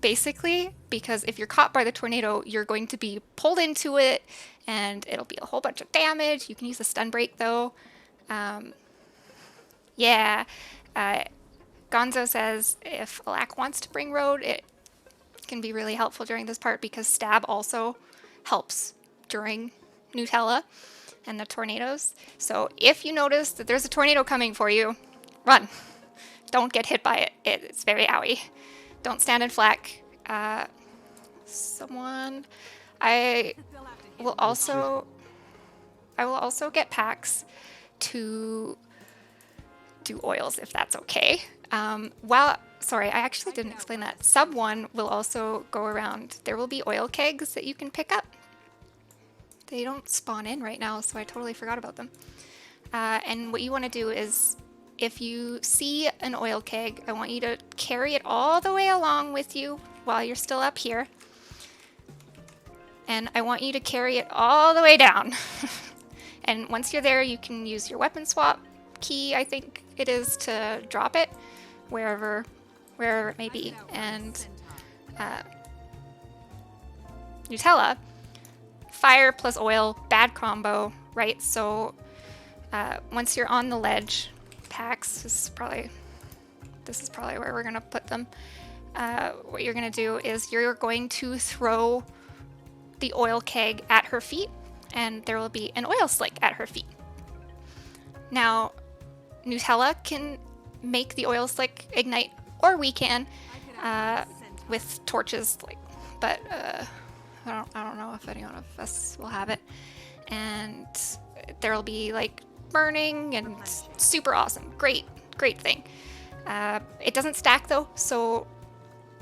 Basically, because if you're caught by the tornado, you're going to be pulled into it and it'll be a whole bunch of damage. You can use a stun break though. Yeah. Gonzo says if Alak wants to bring road, it can be really helpful during this part because stab also helps during Nutella and the tornadoes. So if you notice that there's a tornado coming for you, run. Don't get hit by it. It's very owie. Don't stand in flak. I will also get packs to do oils if that's okay. Sorry, I actually didn't explain that. Sub 1 will also go around. There will be oil kegs that you can pick up. They don't spawn in right now, so I totally forgot about them. And what you want to do is, if you see an oil keg, I want you to carry it all the way along with you while you're still up here. And I want you to carry it all the way down. And once you're there, you can use your weapon swap key, I think it is, to drop it wherever it may be. And Nutella, fire plus oil, bad combo, right? So once you're on the ledge, packs, this is probably where we're gonna put them. What you're gonna do is you're going to throw the oil keg at her feet, and there will be an oil slick at her feet. Now, Nutella can make the oil slick ignite, or we can with torches, but I don't know if anyone of us will have it. And there'll be like burning and super awesome, great thing. It doesn't stack though, so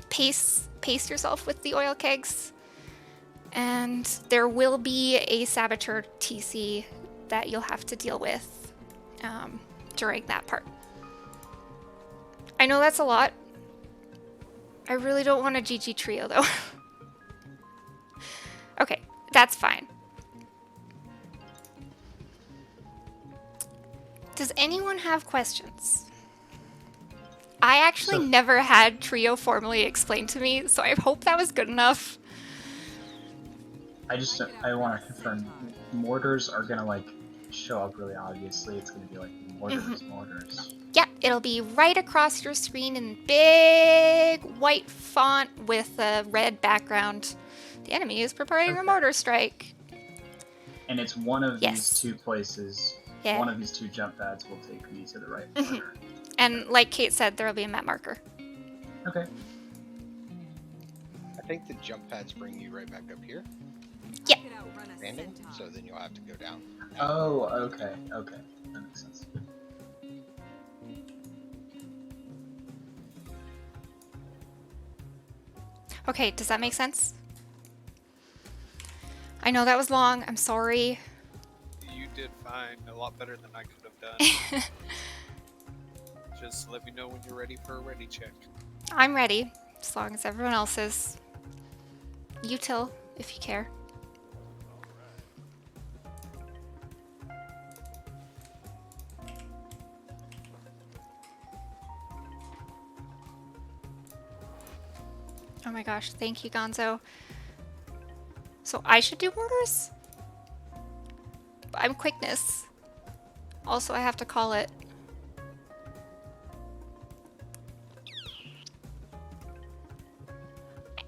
pace yourself with the oil kegs. And there will be a saboteur TC that you'll have to deal with during that part. I know that's a lot. I really don't want a GG trio though. Okay, that's fine. Does anyone have questions? I actually never had trio formally explained to me, so I hope that was good enough. I want to confirm, mortars are gonna like show up really obviously. It's gonna be like mortars. Yeah, it'll be right across your screen in big white font with a red background. The enemy is preparing a mortar strike. And it's one of these two places. Yeah. One of these two jump pads will take me to the right corner. And like Kate said, there will be a map marker. Okay. I think the jump pads bring you right back up here. Yeah. Landing, so then you'll have to go down. Oh, okay. That makes sense. Okay, does that make sense? I know that was long. I'm sorry. You did fine. A lot better than I could have done. Just let me know when you're ready for a ready check. I'm ready, as long as everyone else is. Util, if you care. Oh my gosh, thank you, Gonzo. So I should do mortars? I'm quickness. Also, I have to call it.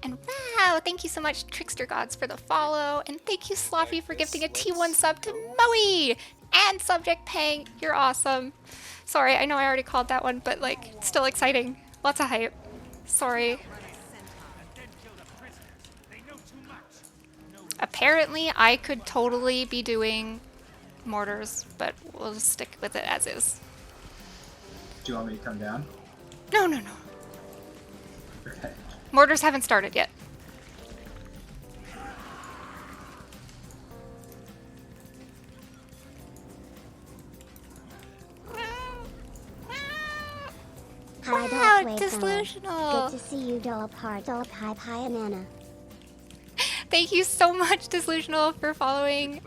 And wow, thank you so much, Trickster Gods, for the follow. And thank you, Sloppy, for gifting a Let's T1 sub to go. Moe. And Subject Pang, you're awesome. Sorry, I know I already called that one, but like, still exciting. Lots of hype. Sorry. Apparently, I could totally be doing mortars, but we'll just stick with it as is. Do you want me to come down? No. Okay. Mortars haven't started yet. Hi, Wow, Dolph Delusional. Good to see you, Dolph Heart, Dolph Hi, and Anna. Thank you so much, Delusional, for following,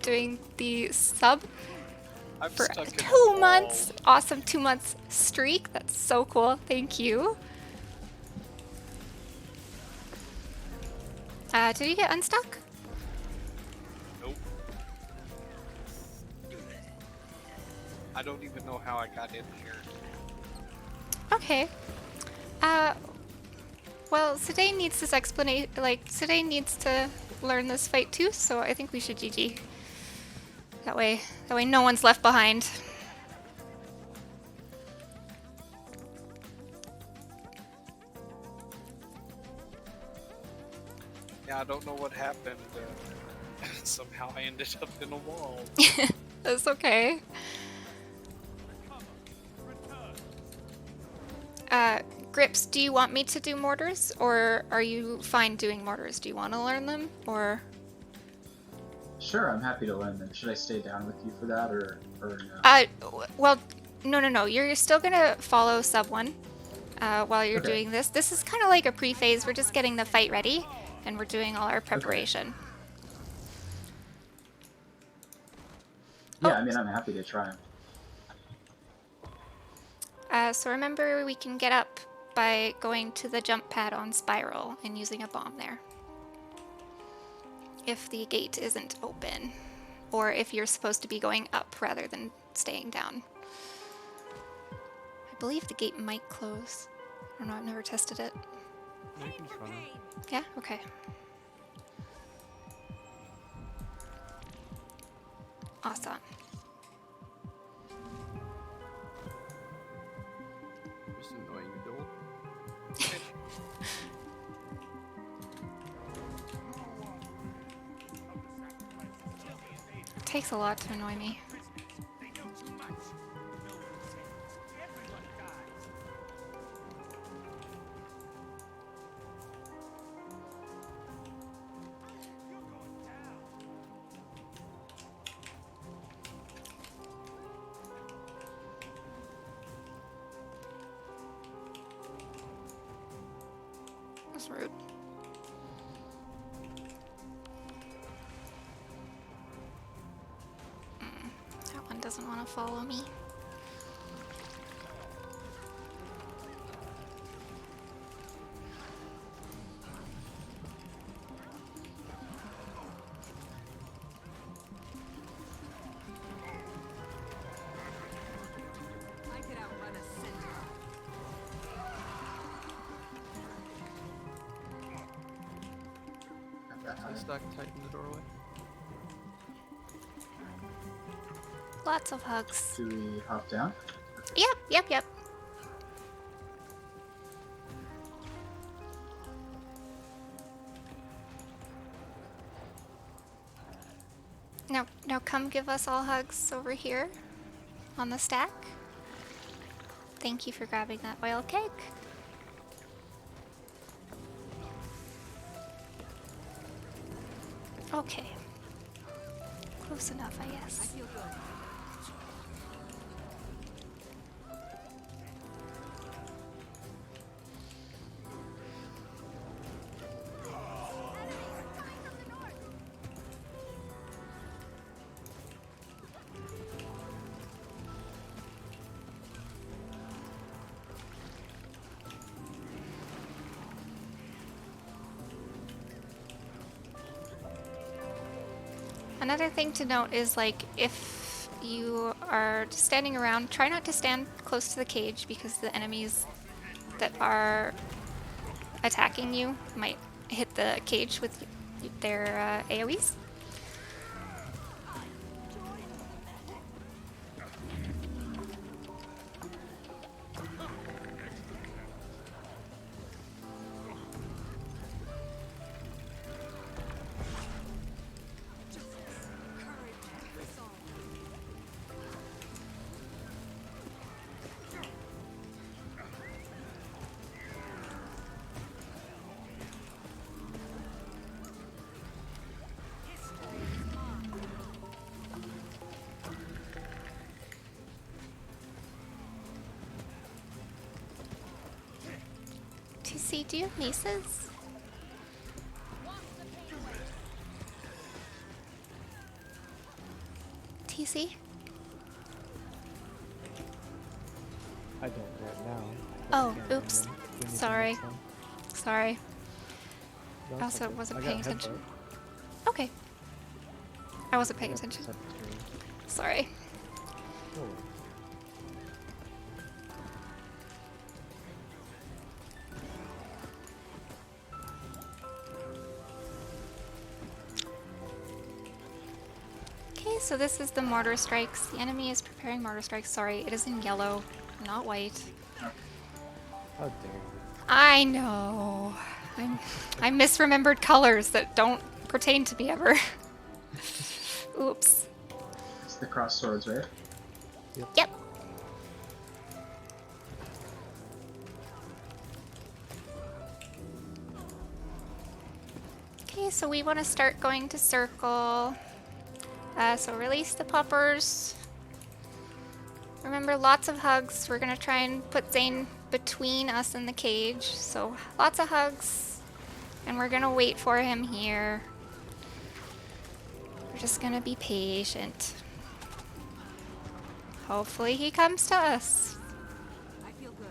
doing the sub I'm for stuck in the 2 wall. months. Awesome 2 months streak. That's so cool. Thank you. Did you get unstuck? Nope. I don't even know how I got in here. Okay. Well, Sedaine needs this explanation. Like, Sedaine needs to learn this fight too, so I think we should GG. That way no one's left behind. Yeah, I don't know what happened. Somehow I ended up in a wall. That's okay. Grips, do you want me to do mortars, or are you fine doing mortars? Do you want to learn them, or? Sure, I'm happy to learn them. Should I stay down with you for that, or no? Well, no. You're still gonna follow sub 1 while you're Okay. doing this. This is kind of like a pre-phase. We're just getting the fight ready, and we're doing all our preparation. Yeah, Oh. I mean, I'm happy to try them. So remember, we can get up by going to the jump pad on Spiral and using a bomb there. If the gate isn't open, or if you're supposed to be going up rather than staying down. I believe the gate might close. I don't know, I've never tested it. No, you can try them. Yeah? Okay. Awesome. Just annoying you, Dole. It takes a lot to annoy me. That's rude. That one doesn't want to follow me. I could outrun a centaur. Is stack tight in the doorway? Lots of hugs. Do we hop down? Yep. Now come give us all hugs over here on the stack. Thank you for grabbing that oil cake. Okay. Close enough, I guess. I feel good. Another thing to note is, like, if you are standing around, try not to stand close to the cage because the enemies that are attacking you might hit the cage with their AoEs. TC, do you have maces? TC? I don't right now. Oh, Yeah, oops. and then we need to Sorry. next one. Sorry. No, I it's also okay. wasn't I paying got attention. headbutt. Okay. I wasn't I paying got attention. set stream. Sorry. Oh. Okay, so this is the mortar strikes. The enemy is preparing mortar strikes. Sorry, it is in yellow, not white. How dare you. I know. I misremembered colors that don't pertain to me ever. Oops. It's the cross swords, right? Yep. Okay, so we want to start going to circle. So release the puppers. Remember, lots of hugs. We're going to try and put Zane between us and the cage. So lots of hugs. And we're going to wait for him here. We're just going to be patient. Hopefully he comes to us. I feel good.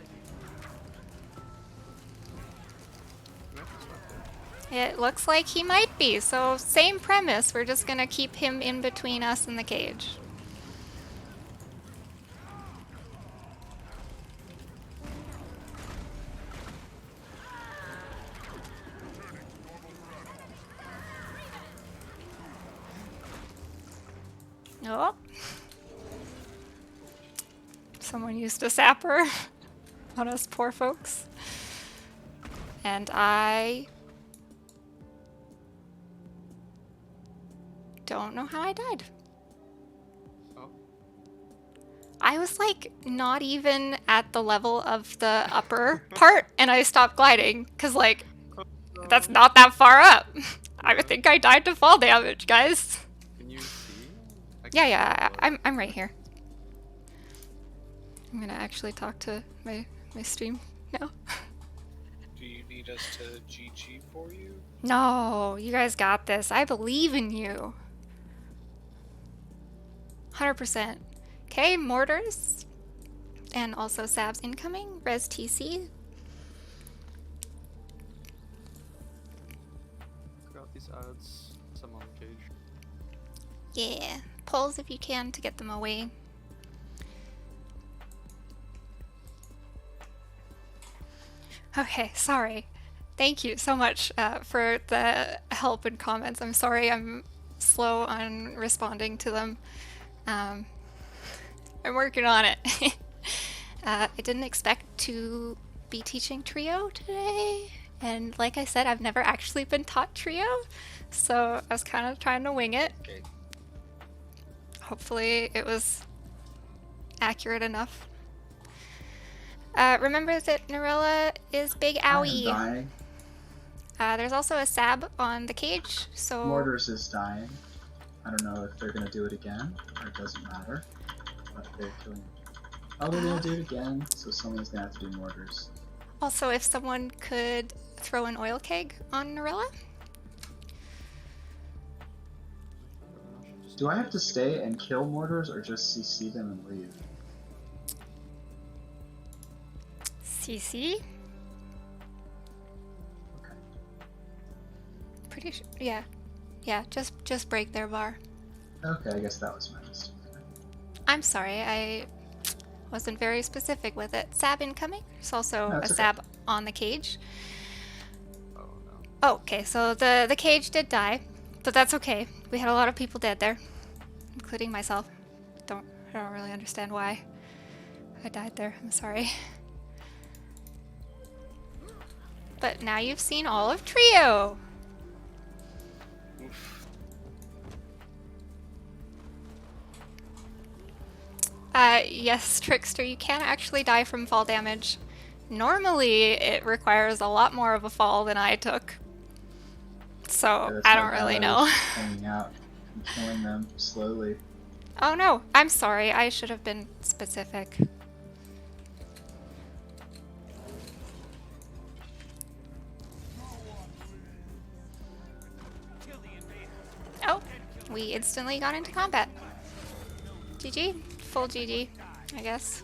It looks like he might be, so same premise. We're just gonna keep him in between us and the cage. Oh. Someone used a sapper on us poor folks. And I don't know how I died. Oh. I was like not even at the level of the upper part and I stopped gliding because like that's not that far up. I think I died to fall damage, guys. Can you see? Yeah, I'm right here. I'm gonna actually talk to my stream now. Do you need us to GG for you? No, you guys got this. I believe in you. 100%. Okay, mortars. And also Sabs incoming. Res TC. Got these ads. Some on the cage. Yeah. Pulls if you can to get them away. Okay, sorry. Thank you so much for the help and comments. I'm sorry I'm slow on responding to them. I'm working on it. I didn't expect to be teaching trio today. And like I said, I've never actually been taught trio. So I was kind of trying to wing it. Okay. Hopefully it was accurate enough. Remember that Narella is big I'm owie. dying. There's also a sab on the cage, so... Mortars is dying. I don't know if they're gonna do it again, or it doesn't matter. But they're killing. Oh, they're gonna do it again, so someone's gonna have to do mortars. Also, if someone could throw an oil keg on Narella. Do I have to stay and kill mortars, or just CC them and leave? CC? Okay. Pretty sure, yeah. Yeah, just break their bar. Okay, I guess that was my mistake. I'm sorry, I wasn't very specific with it. Sab incoming. There's also No, a it's okay. sab on the cage. Oh no. Oh, okay, so the cage did die, but that's okay. We had a lot of people dead there, including myself. I don't really understand why I died there. I'm sorry. But now you've seen all of Trio. Oof. Yes, Trickster, you can actually die from fall damage. Normally, it requires a lot more of a fall than I took. So, That's I how don't bad really I know. was hanging out and killing them slowly. Oh no, I'm sorry. I should have been specific. Oh, we instantly got into combat. GG. Full GG, I guess.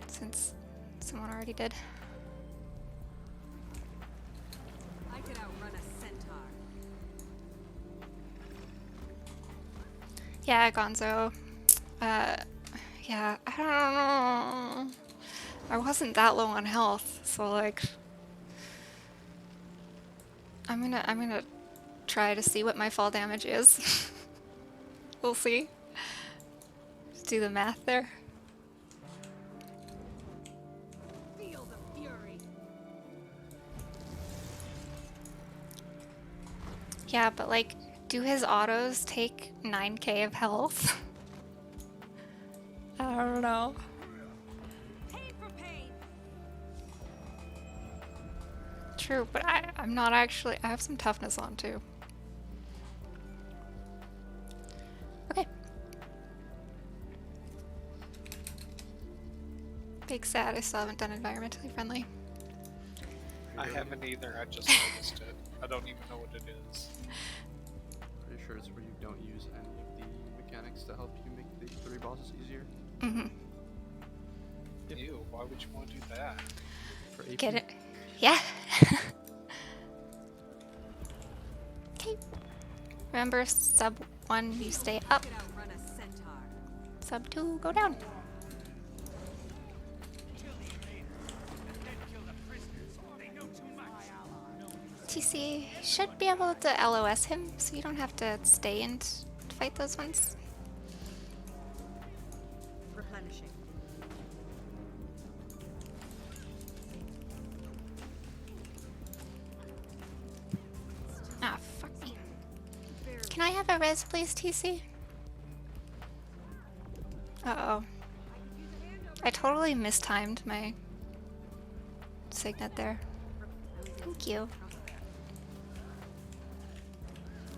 Since someone already did. I could outrun a centaur. Yeah, Gonzo. Yeah, I don't know. I wasn't that low on health, so like I'm gonna try to see what my fall damage is. We'll see. Just do the math there. Feel the fury. Yeah, but like, do his autos take 9k of health? I don't know. Pain for pain. True, but I'm not actually. I have some toughness on too. Okay. Big sad, I still haven't done environmentally friendly. I haven't either. I just noticed it. I don't even know what it is. Pretty sure it's where you don't use any of the mechanics to help you make the 3 bosses easier. Mm-hmm. Ew, why would you want to do that? For AP. Get it? Yeah. Okay. Remember, sub 1, you stay up. Could outrun a centaur. Sub 2, go down. TC should be able to LOS him, so you don't have to stay and fight those ones. Replenishing. Ah, fuck me. Can I have a res, please, TC? Uh-oh. I totally mistimed my signet there. Thank you.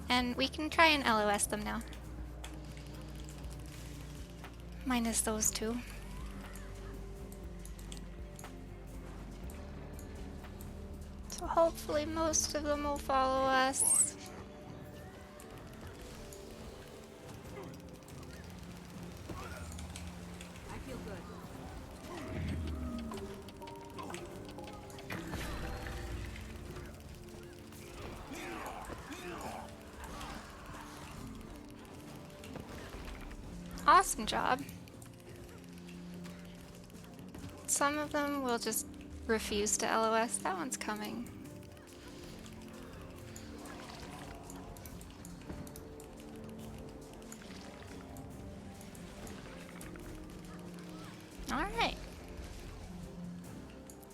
And we can try and LOS them now. Minus those two. So hopefully most of them will follow us. I feel good. Awesome job. Some of them will just refuse to LOS. That one's coming. Alright.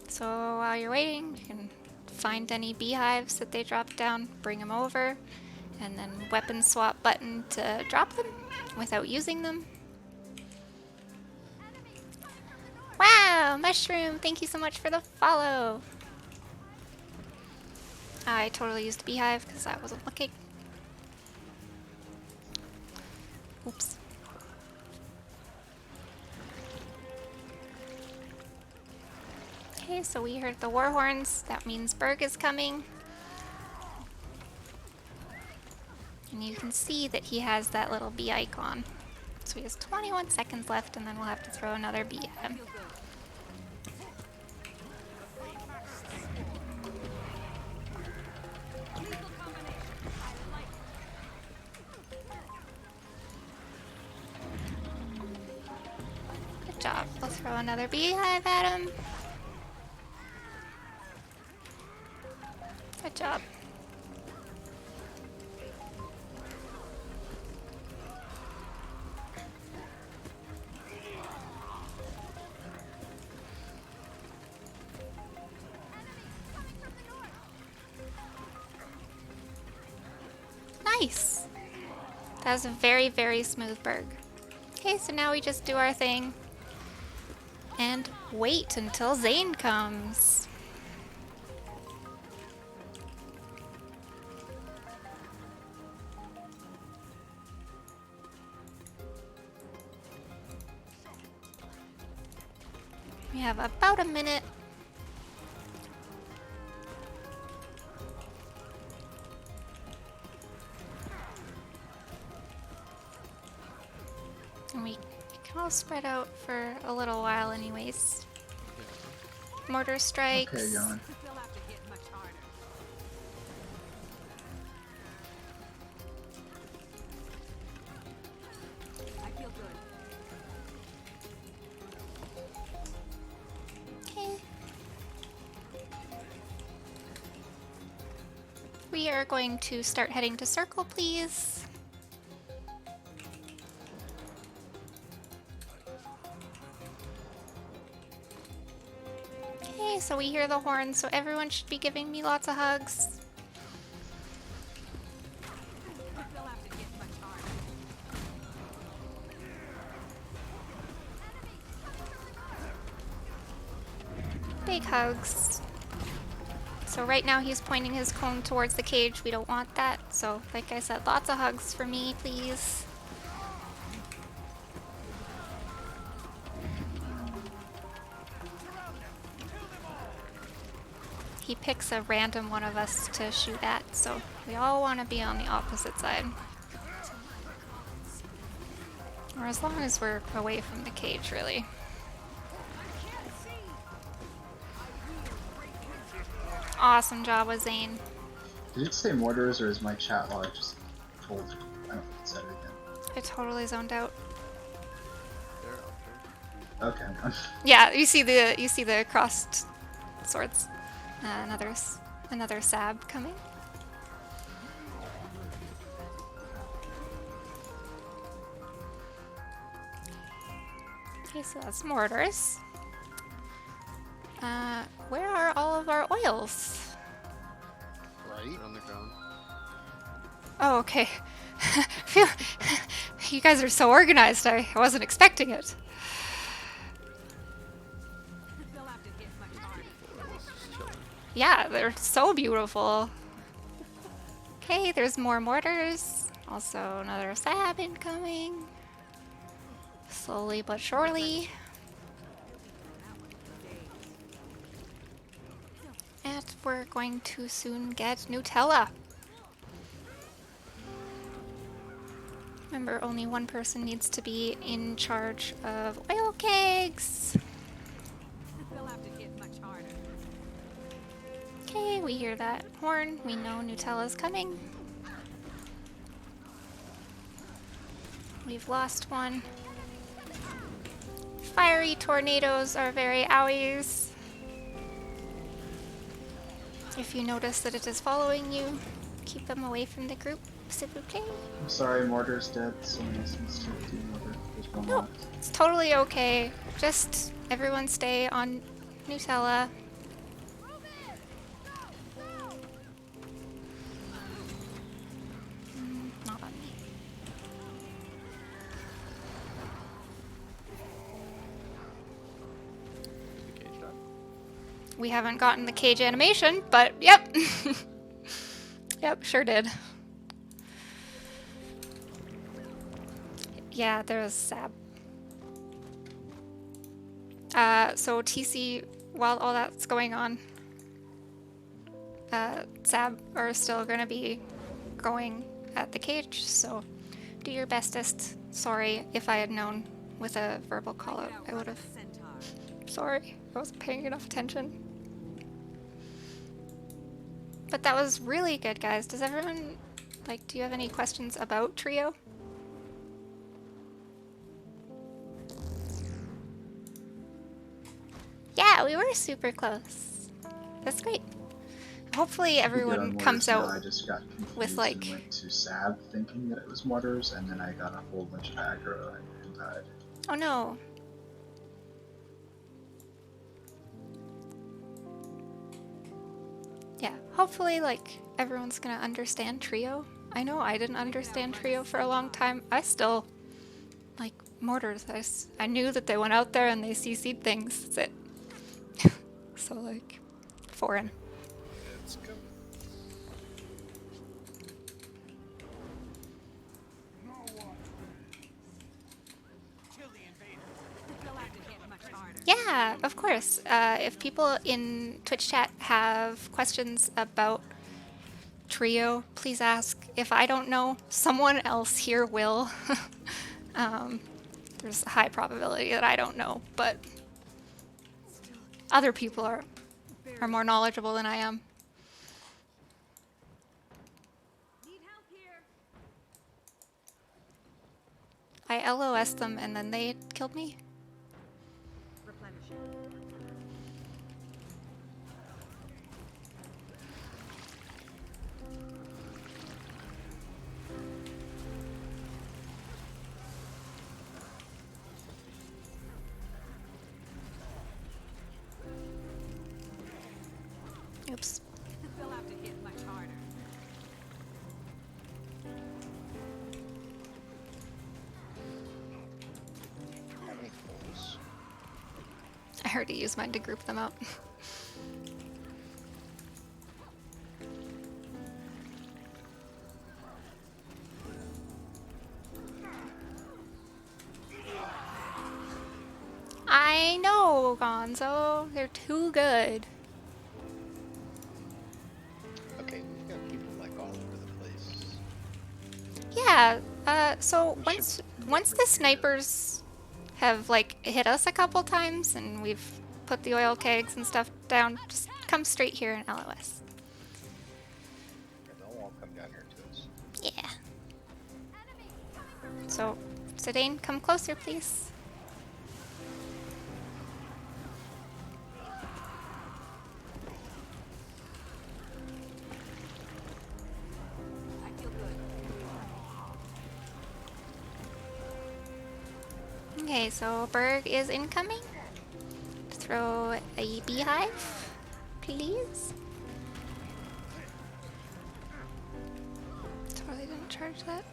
So while you're waiting, you can find any beehives that they drop down, bring them over, and then weapon swap button to drop them without using them. Wow, Mushroom, thank you so much for the follow. I totally used a beehive because I wasn't looking. Oops. Okay, so we heard the war horns. That means Berg is coming. And you can see that he has that little bee icon. So he has 21 seconds left, and then we'll have to throw another bee at him. Good job. We'll throw another beehive at him. job. Nice! That was a very, very smooth berg. Okay, so now we just do our thing and wait until Zane comes. We have about a minute. And we can all spread out for a little while anyways. Mortar strikes. Okay, going. They'll have to hit much harder. I feel good. Okay. We are going to start heading to circle, please. Okay, so we hear the horn, so everyone should be giving me lots of hugs. They'll have to hit much harder. Big hugs. So right now he's pointing his cone towards the cage. We don't want that. So like I said, lots of hugs for me, please. He picks a random one of us to shoot at, so we all want to be on the opposite side. Or as long as we're away from the cage, really. Awesome job with Zane. Did it say mortars or is my chat log just told? I don't think it said anything. I totally zoned out. There, up there. Okay. Yeah, you see the crossed swords. Another sab coming. Okay, so that's mortars. Where are all of our oils? Right? On the ground. Oh, okay. You guys are so organized. I wasn't expecting it. They'll have to hit much harder. It's just chilling. Yeah, they're so beautiful. Okay, there's more mortars. Also another sab incoming. Slowly but surely. And we're going to soon get Nutella. Remember, only one person needs to be in charge of oil kegs. They'll have to hit much harder. Okay, we hear that horn. We know Nutella's coming. We've lost one. Fiery tornadoes are very owies. If you notice that it is following you, keep them away from the group, s'il vous plaît. I'm sorry, mortar's dead. Someone else needs to do mortar. There's one No, left. it's totally okay. Just everyone stay on Nutella. Not on me. Is the cage done? We haven't gotten the cage animation, but yep. Yep, sure did. Yeah, there was Sab. So TC, while all that's going on, Sab are still gonna be going at the cage, so do your bestest. Sorry if I had known with a verbal call out, I would have. Sorry, I wasn't paying enough attention. But that was really good, guys. Does everyone, like, do you have any questions about Trio? Yeah, we were super close. That's great. hopefully If we get everyone on comes mortars now, out I just got with confused like, and went to Sab thinking that it was mortars, and then I got a whole bunch of aggro and died. oh no. Yeah, hopefully like everyone's gonna understand trio. I know I didn't understand trio for a long time. I still like mortars. I knew that they went out there and they CC'd things. That's it. So like foreign. It's coming. Yeah, of course. If people in Twitch chat have questions about trio, please ask. If I don't know, someone else here will. There's a high probability that I don't know, but other people are more knowledgeable than I am. Need help here. I LOS'd them and then they killed me. Replenishing. Oops. They'll have to hit much harder. How many poles? I already used mine to group them out. I know, Gonzo. They're too good. Okay, we've got people like all over the place. Yeah, so We once should once over the here. snipers have like hit us a couple times and we've put the oil kegs and stuff down, just come straight here and LOS. Yeah, they'll all come down here to us. Yeah. So, Sedane, come closer, please. I feel good. Okay, so Berg is incoming. Throw a beehive, please. Totally didn't charge that.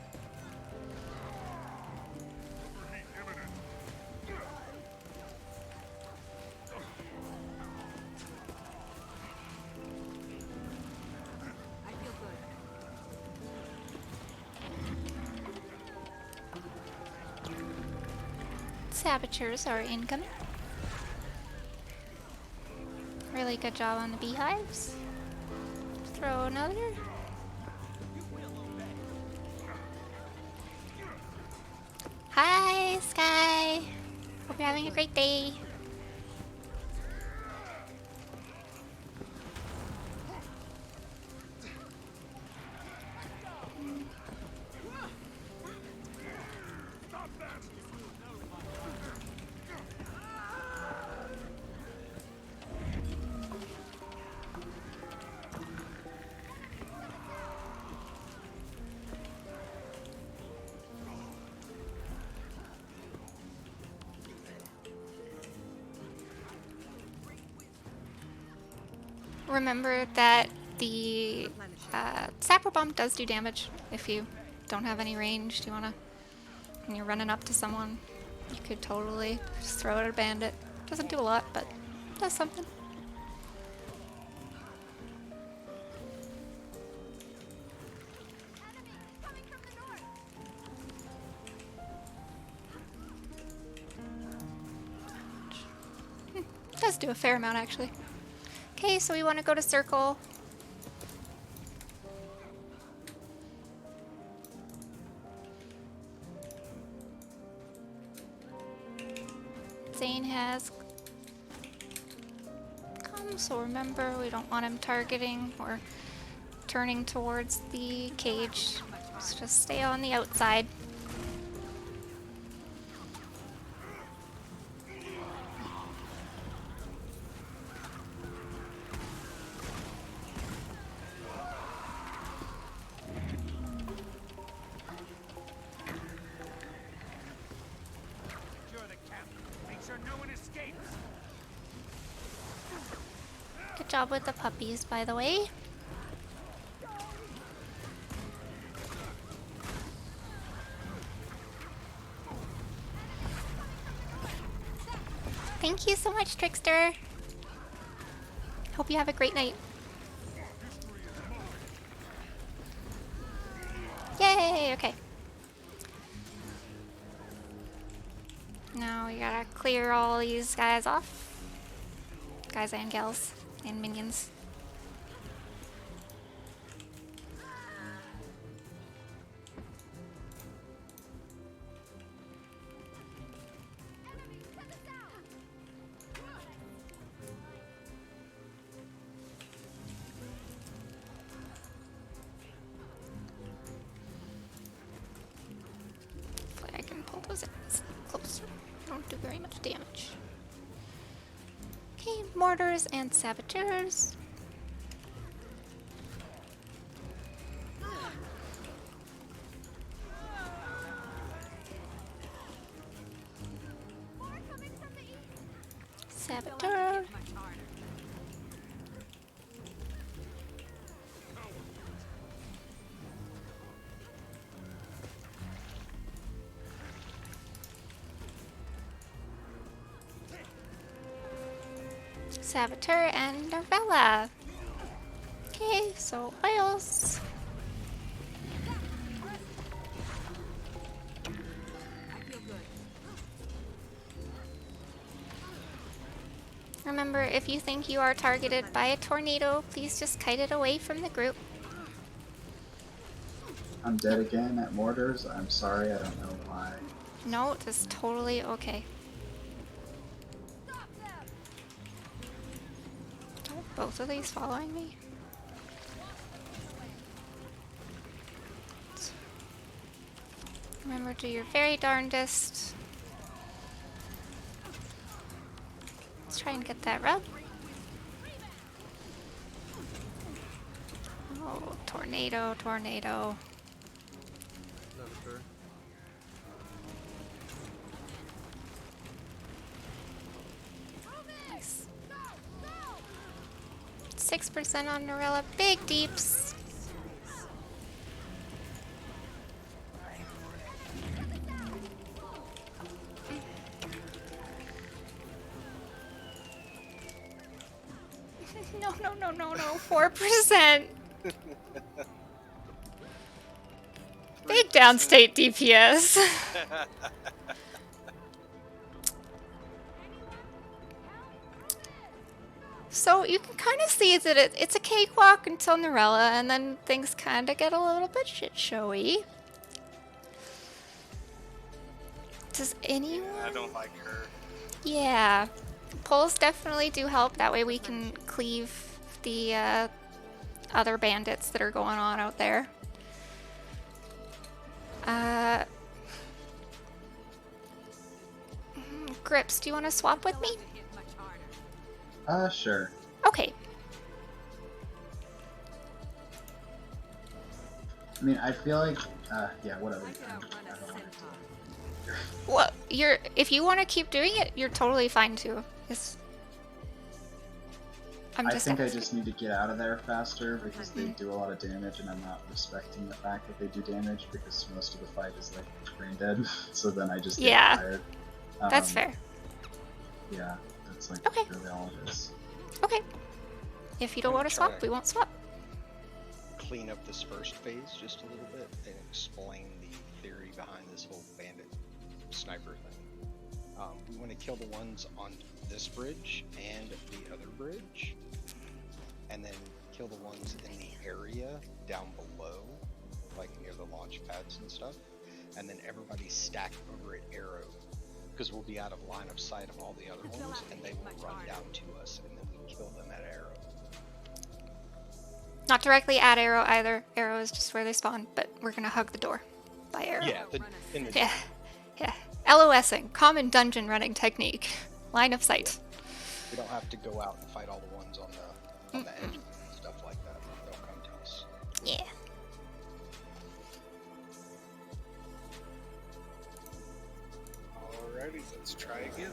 I feel good. Saboteurs are incoming. Really good job on the beehives. Throw another. Hi, Sky. Hope you're having a great day. Remember that the sapper bomb does do damage if you don't have any range. Do you wanna, when you're running up to someone, you could totally just throw it at a bandit. Doesn't do a lot, but does something. Does do a fair amount actually. Okay, so we want to go to circle. Zane has come, so remember we don't want him targeting or turning towards the cage. Let's just stay on the outside. sure no one escapes. Good job with the puppies, by the way. Thank you so much, Trickster. Hope you have a great night. Yay! Okay. Now we gotta clear all these guys off. Guys and gals and minions. Hopefully I can pull those enemies closer. Don't do very much damage. Okay, mortars and saboteurs. Saboteur. Saboteur and Novella. Okay, so oils. Remember, if you think you are targeted by a tornado, please just kite it away from the group. I'm dead again at mortars. I'm sorry, I don't know why. No, it's totally okay. Are both of these following me? Remember, do your very darndest. Let's try and get that rub. Oh, tornado, tornado. Saboteur. Nice. 6% on Norella. Big deeps. No, 4%. Big downstate DPS. So you can kind of see that it's a cakewalk until Norella, and then things kind of get a little bit shit showy. Does anyone? I don't like her. Yeah, pulls definitely do help. That way we can cleave the other bandits that are going on out there. Grips, do you want to swap with me? Sure. Okay. I mean, I feel like, yeah, whatever. I don't want to. Well, if you want to keep doing it, you're totally fine too. I just need to get out of there faster because they do a lot of damage, and I'm not respecting the fact that they do damage because most of the fight is like brain dead. So then I just get tired. That's fair. Yeah, that's like really all it is. Okay. If you don't want to swap, we won't swap. Clean up this first phase just a little bit and explain the theory behind this whole bandit sniper thing. We want to kill the ones on this bridge and the other bridge, and then kill the ones in the area down below, like near the launch pads and stuff, and then everybody stack over at Arrow, because we'll be out of line of sight of all the other ones, and they will run down to us, and then we kill them at Arrow. Not directly at Arrow either. Arrow is just where they spawn, but we're gonna hug the door by Arrow. Yeah, yeah. LOSing, common dungeon running technique. Line of sight. We don't have to go out and fight all the ones on the edge and stuff like that. They'll come to us. Yeah. Alrighty, let's try again.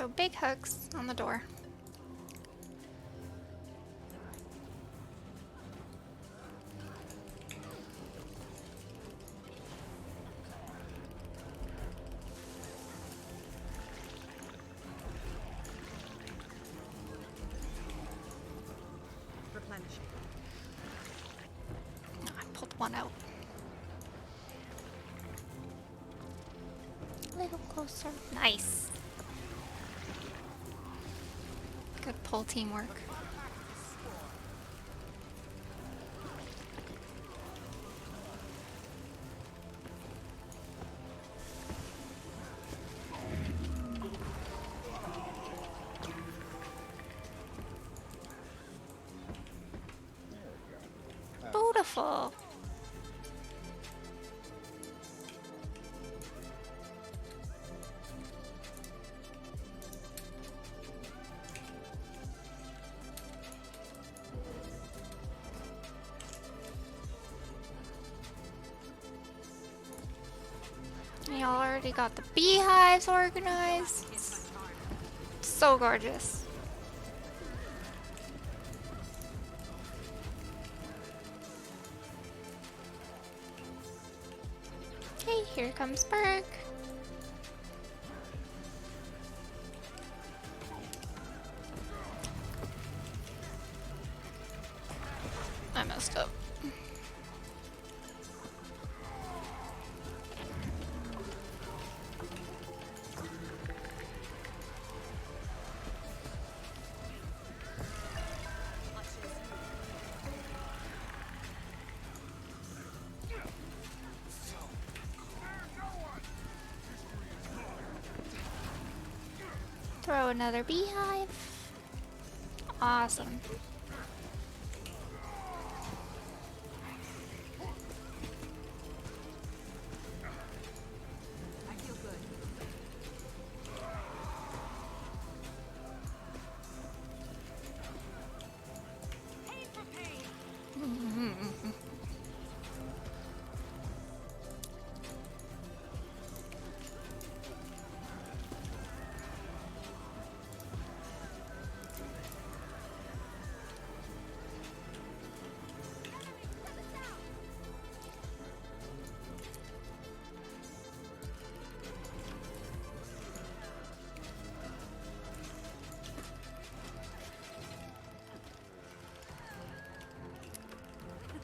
So big hooks on the door. Replenishing. I pulled one out. A little closer. Nice. Good pull teamwork. Beautiful. Y'all already got the beehives organized. So gorgeous. Okay, here comes Berg. I messed up. Throw another beehive. Awesome. I feel good. Pain for pain.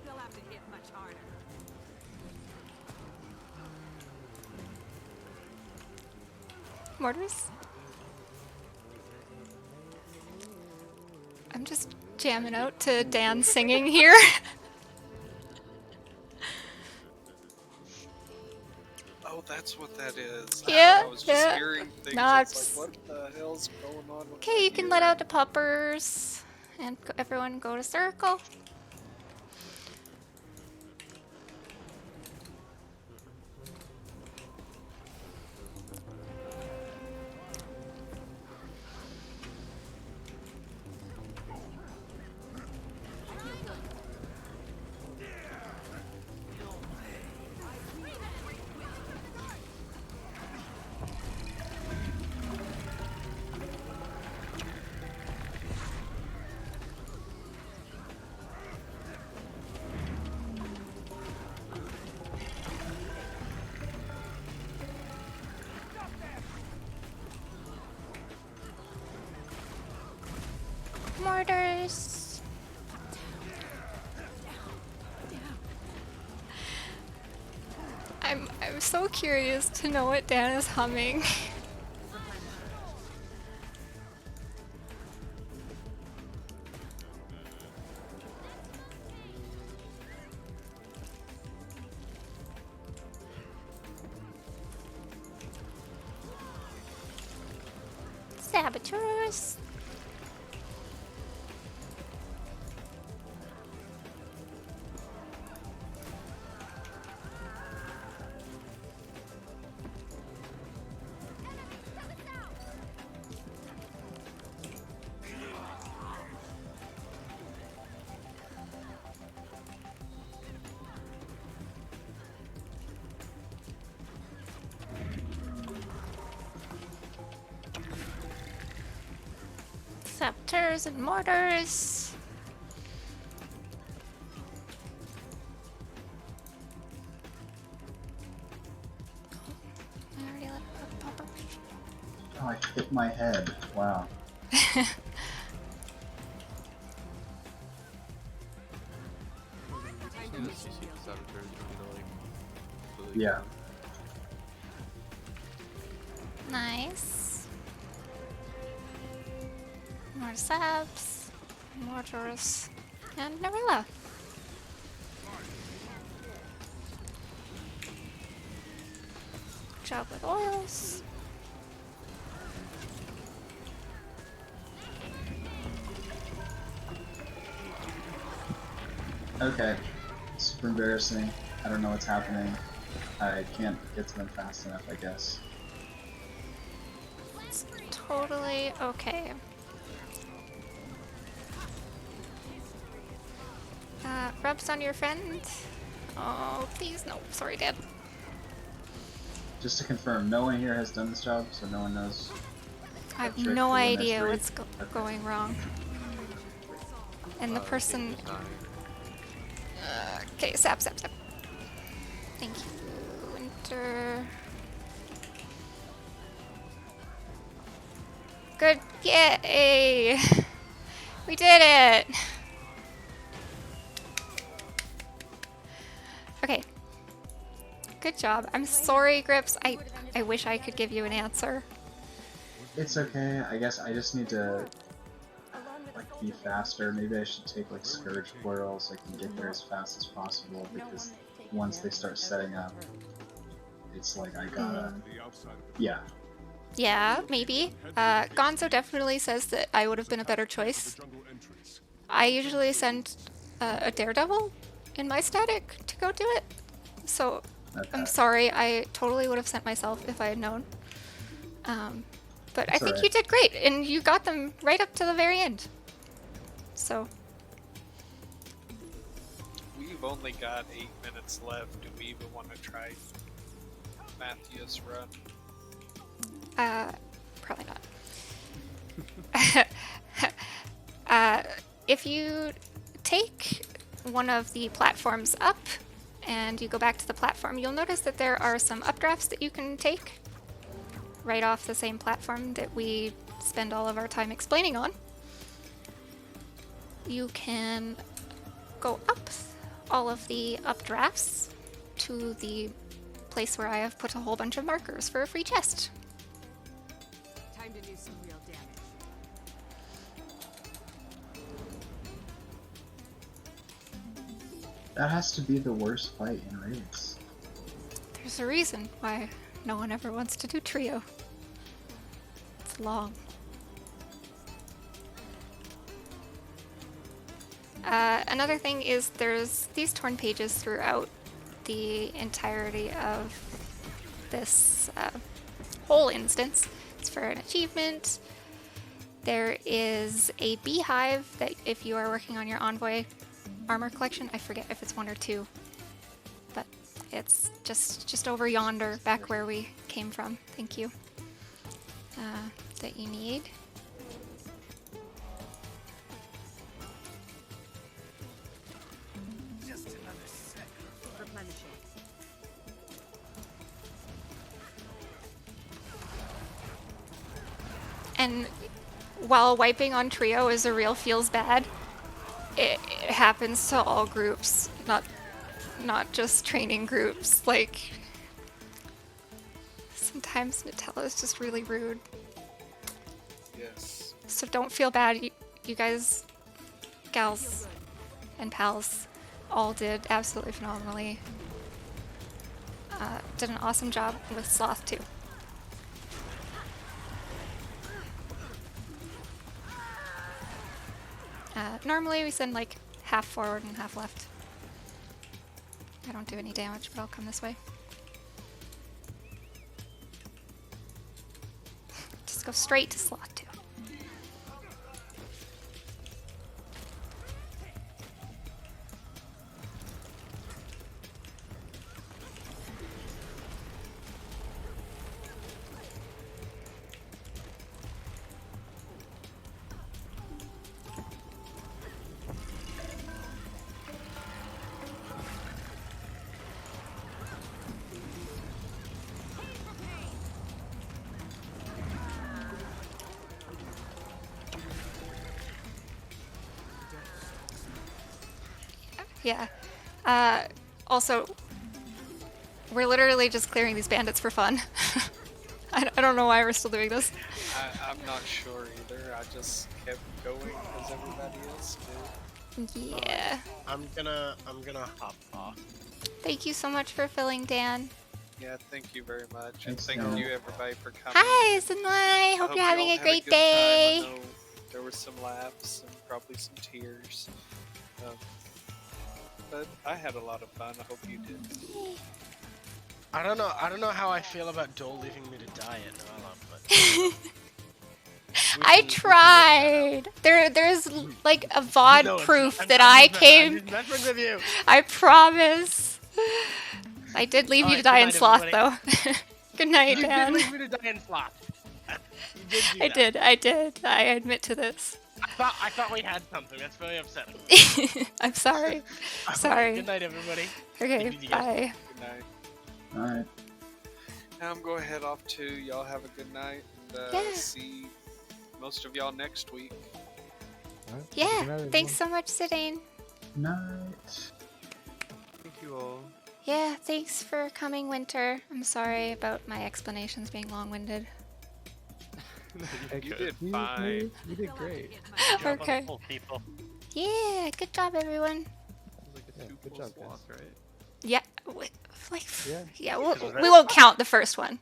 They'll have to hit much harder. Mortars? I'm just jamming out to Dan singing here. Oh, that's what that is. Yeah, I was just yeah. hearing things. No, I it's- was like, what the hell's going on with Okay, my you can let ear? out the puppers. And everyone go to circle. Mortars. I'm so curious to know what Dan is humming. Saboteurs. Saboteurs and mortars. I already let it pop up. Oh, I hit my head. Wow. Just need to CC the saboteurs. You don't need to, like, completely Yeah. kill them. Nice. More sabs, mortars, and Narilla. Good job with oils. Okay. Super embarrassing. I don't know what's happening. I can't get to them fast enough, I guess. It's totally okay. Rubs on your friend. Oh, please, no. Sorry, Dad. Just to confirm, no one here has done this job, so no one knows. I have a trick no for when there's idea three? what's Okay. going wrong. And the person... Gamer's dying. Okay, sap. Thank you, Winter. Good. Yay! We did it! Okay. Good job. I'm sorry, Grips. I wish I could give you an answer. It's okay. I guess I just need to like be faster. Maybe I should take like Scourge Portal so I can get there as fast as possible, because once they start setting up, it's like I gotta... Yeah. Yeah, maybe. Gonzo definitely says that I would have been a better choice. I usually send a Daredevil in my static to go do it. So, I'm sorry, I totally would have sent myself if I had known. But I It's think alright. you did great, and you got them right up to the very end. So, We've only got 8 minutes left. Do we even want to try Matthew's run? probably not. If you take one of the platforms up and you go back to the platform, you'll notice that there are some updrafts that you can take right off the same platform that we spend all of our time explaining on. You can go up all of the updrafts to the place where I have put a whole bunch of markers for a free chest. Time to do some real damage. That has to be the worst fight in raids. There's a reason why no one ever wants to do trio. It's long. Another thing is there's these torn pages throughout the entirety of this whole instance. It's for an achievement. There is a beehive that if you are working on your Envoy armor collection, I forget if it's 1 or 2, but it's just over yonder, back where we came from. Thank you. That you need. Replenishing. And while wiping on trio is a real feels bad, it happens to all groups, not just training groups. Like, sometimes Nutella is just really rude. Yes. So don't feel bad. You guys, gals, and pals all did absolutely phenomenally. Did an awesome job with Sloth too. Normally we send like half forward and half left. I don't do any damage, but I'll come this way. Just go straight to Sloth too. Yeah. Also, we're literally just clearing these bandits for fun. I don't know why we're still doing this. I'm not sure either. I just kept going as everybody else did. Yeah. I'm gonna hop off. Thank you so much for filling, Dan. Yeah, thank you very much. And Thanks, thank Dan. you everybody for coming. Hi, Sunlight. Hope you're having y'all a had great good time. day. I know there were some laughs and probably some tears. But I had a lot of fun. I hope you did. I don't know how I feel about Dole leaving me to die at Nala, but I tried. There's like a VOD No, proof I'm that just I came. I'm just messing with you. I promise. I did leave you to Alright, die good in night, sloth, everybody. though. Good night, You Dan. did leave me to die in sloth. You did do that. I did. I admit to this. I thought we had something. That's very upsetting. I'm sorry. Alright, Sorry. Good night, everybody. Okay, Take it easy, guys. bye. Good night. All right. Now I'm going to head off too. Y'all have a good night. And Yeah. see most of y'all next week. Alright, Yeah, good night, thanks so much, Zidane. Night. Thank you all. Yeah, thanks for coming, Winter. I'm sorry about my explanations being long-winded. You did fine. You did great. Okay. People. Yeah, good job, everyone. It was like a Yeah, two good full job, guys. sloth, right? Yeah, like, Yeah. yeah, Was we that- won't count the first one.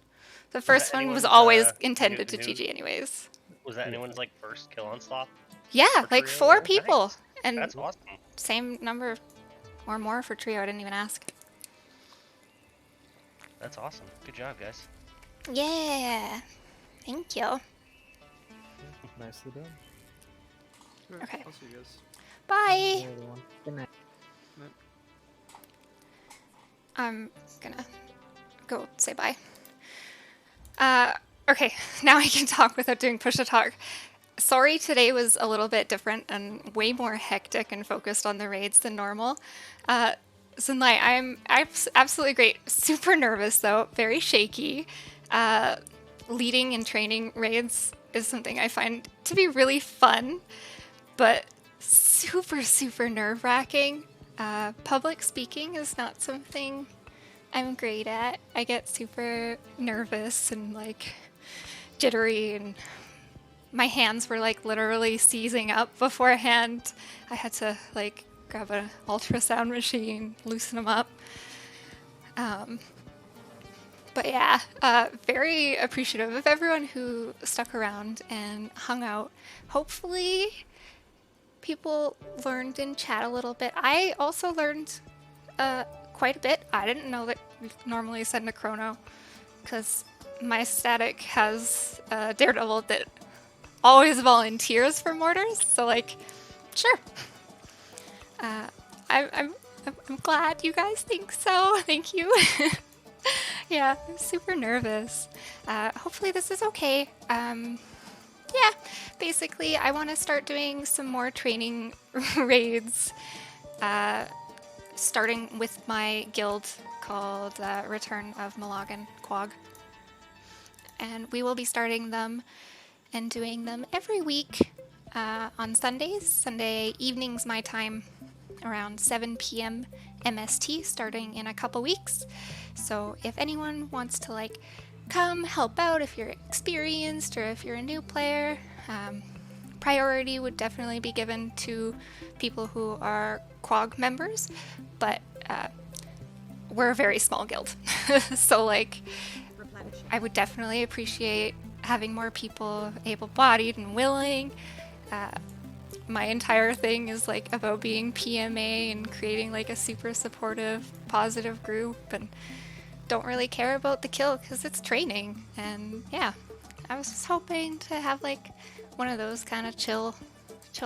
The first that one was anyone's, always new- intended to new- GG anyways. Was that anyone's like first kill on sloth? Yeah, For like trio? 4 Nice. people. And That's awesome. same number or more for trio, I didn't even ask. That's awesome. Good job, guys. Yeah, thank you. Nicely done. Sure, Okay. I'll see you guys. Bye! Bye, everyone. Good night. I'm gonna go say bye. Okay, now I can talk without doing push to talk. Sorry, today was a little bit different and way more hectic and focused on the raids than normal. Sunlight, I'm absolutely great. Super nervous though, very shaky. Leading and training raids is something I find to be really fun, but super, super nerve-wracking. Public speaking is not something I'm great at. I get super nervous and like jittery, and my hands were like literally seizing up beforehand. I had to like grab an ultrasound machine, loosen them up. But yeah, very appreciative of everyone who stuck around and hung out. Hopefully people learned in chat a little bit. I also learned quite a bit. I didn't know that we normally send a chrono because my static has a Daredevil that always volunteers for mortars. So like, sure. I'm glad you guys think so. Thank you. Yeah, I'm super nervous. Hopefully this is okay. Yeah, basically I want to start doing some more training raids, starting with my guild called Return of Malagan Quag. And we will be starting them and doing them every week on Sundays, Sunday evenings my time, around 7 p.m. MST, starting in a couple weeks. So if anyone wants to like come help out, if you're experienced or if you're a new player, priority would definitely be given to people who are Quag members, but we're a very small guild. So like, I would definitely appreciate having more people able-bodied and willing. My entire thing is like about being PMA and creating like a super supportive, positive group, and don't really care about the kill because it's training. And yeah, I was just hoping to have like one of those kind of chill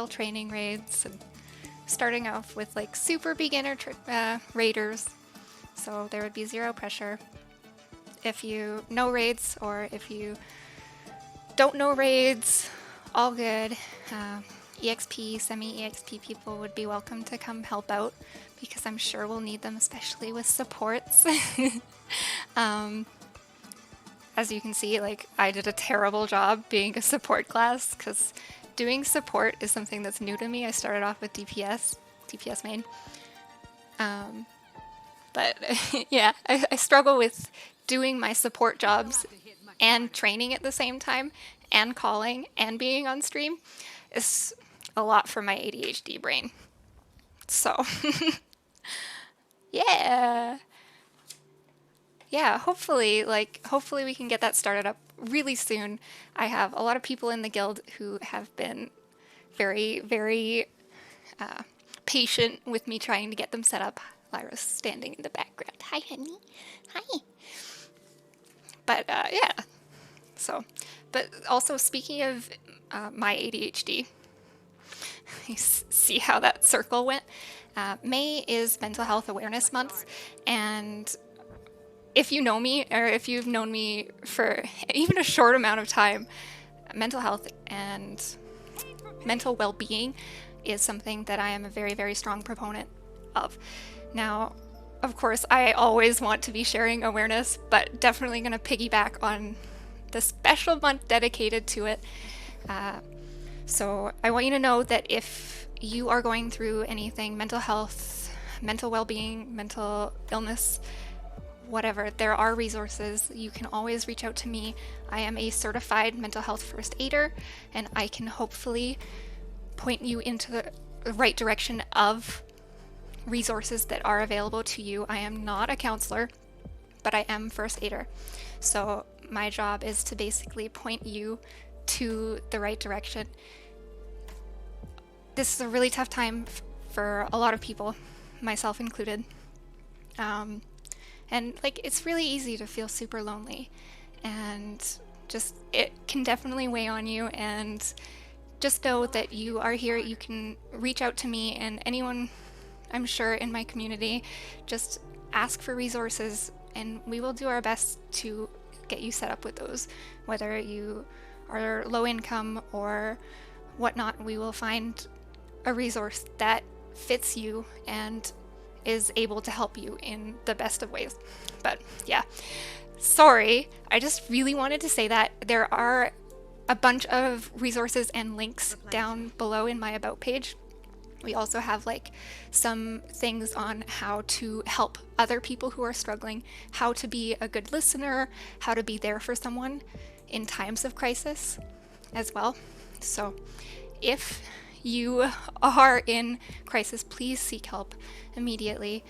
training raids, and starting off with like super beginner raiders, so there would be zero pressure. If you know raids or if you don't know raids, all good. EXP, semi-EXP people would be welcome to come help out because I'm sure we'll need them, especially with supports. As you can see, like, I did a terrible job being a support class because doing support is something that's new to me. I started off with DPS main, But yeah, I struggle with doing my support jobs and training at the same time and calling and being on stream. It's a lot for my ADHD brain. So yeah. Yeah, hopefully we can get that started up really soon. I have a lot of people in the guild who have been very, very patient with me trying to get them set up. Lyra's standing in the background. Hi, honey. Hi. But yeah, so, but also speaking of my ADHD, you see how that circle went? May is Mental Health Awareness Month, and if you know me, or if you've known me for even a short amount of time, mental health and mental well-being is something that I am a very, very strong proponent of. Now, of course, I always want to be sharing awareness, but definitely going to piggyback on the special month dedicated to it. So I want you to know that if you are going through anything, mental health, mental well-being, mental illness, whatever, there are resources. You can always reach out to me. I am a certified mental health first aider, and I can hopefully point you into the right direction of resources that are available to you. I am not a counselor, but I am first aider. So my job is to basically point you to the right direction. This is a really tough time for a lot of people, myself included. And like, it's really easy to feel super lonely, and just, it can definitely weigh on you. And just know that you are here. You can reach out to me and anyone, I'm sure, in my community. Just ask for resources, and we will do our best to get you set up with those. Whether you are low income or whatnot, we will find a resource that fits you and is able to help you in the best of ways. But yeah, sorry, I just really wanted to say that. There are a bunch of resources and links down below in my about page. We also have like some things on how to help other people who are struggling, how to be a good listener, how to be there for someone in times of crisis as well. So if you are in crisis, please seek help immediately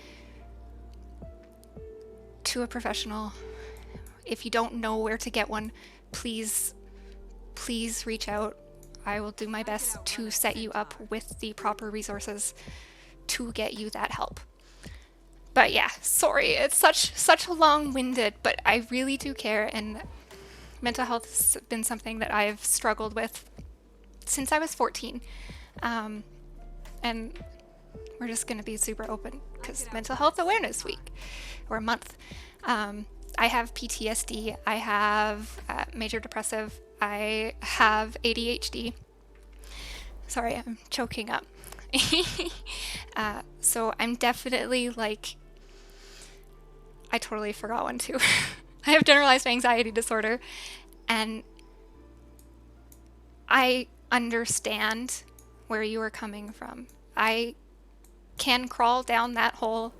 to a professional. If you don't know where to get one, please reach out. I will do my best to set you up with the proper resources to get you that help. But yeah, sorry, it's such a long-winded, but I really do care, and mental health has been something that I've struggled with since I was 14. And we're just going to be super open because Mental Health Awareness Week, or month. I have PTSD, I have major depressive, I have ADHD. Sorry, I'm choking up. So I'm definitely like, I totally forgot one too. I have generalized anxiety disorder, and I understand where you are coming from. I can crawl down that hole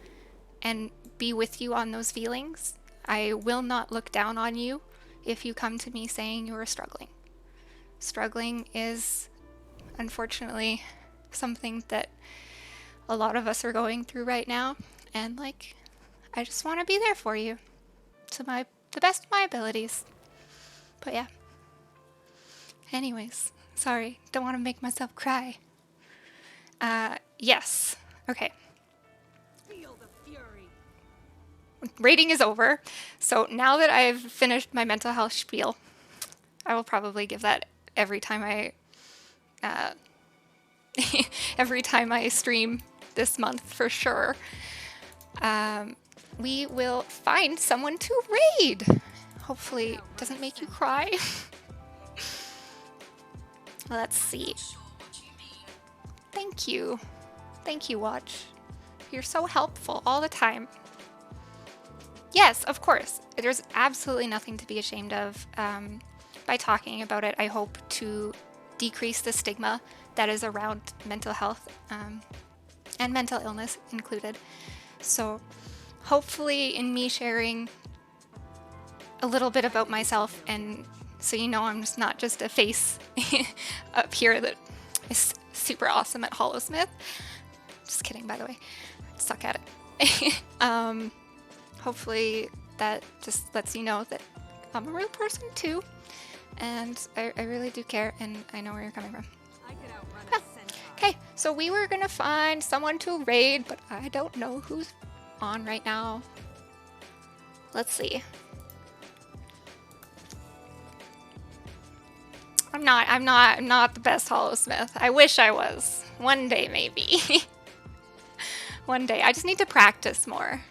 and be with you on those feelings. I will not look down on you if you come to me saying you are struggling. Struggling is unfortunately something that a lot of us are going through right now, and like, I just want to be there for you to the best of my abilities. But yeah. Anyways, sorry, don't want to make myself cry. Yes. Okay. Feel the fury. Rating is over. So now that I've finished my mental health spiel, I will probably give that every time I stream this month for sure. We will find someone to raid. Hopefully it doesn't make you cry. Let's see. Thank you. Thank you, Watch. You're so helpful all the time. Yes, of course. There's absolutely nothing to be ashamed of. By talking about it, I hope to decrease the stigma that is around mental health and mental illness included. So hopefully in me sharing a little bit about myself, and so you know I'm just not just a face up here that is super awesome at Hollowsmith. Just kidding, by the way. I suck at it. Hopefully that just lets you know that I'm a real person too, and I really do care, and I know where you're coming from. Yeah. Okay, so we were gonna find someone to raid, but I don't know who's on right now. Let's see. I'm not the best Hollowsmith. I wish I was. One day, maybe. One day. I just need to practice more.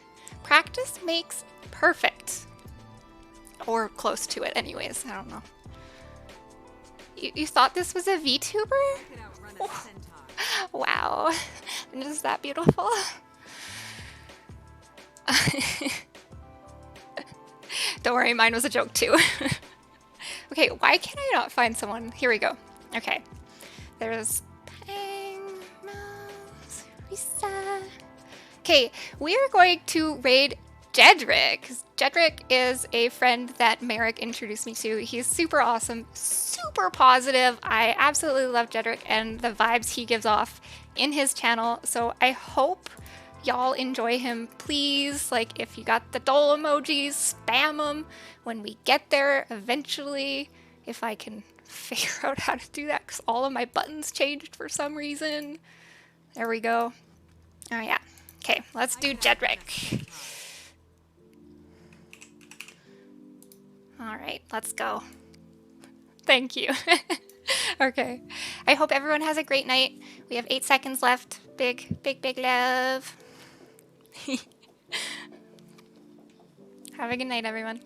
Practice makes perfect. Or close to it, anyways. I don't know. You thought this was a VTuber? Oh. Wow. Is that beautiful? Don't worry, mine was a joke too. Okay, why can I not find someone? Here we go. Okay. There's Pang, Mouse, Risa. Okay, we are going to raid Jedrick. Jedrick is a friend that Merrick introduced me to. He's super awesome, super positive. I absolutely love Jedrick and the vibes he gives off in his channel. So I hope y'all enjoy him. Please, like, if you got the dole emojis, spam them when we get there eventually. If I can figure out how to do that, because all of my buttons changed for some reason. There we go. Oh yeah. Okay, let's do Jedrick. All right, let's go. Thank you. Okay. I hope everyone has a great night. We have 8 seconds left. Big love. Have a good night, everyone.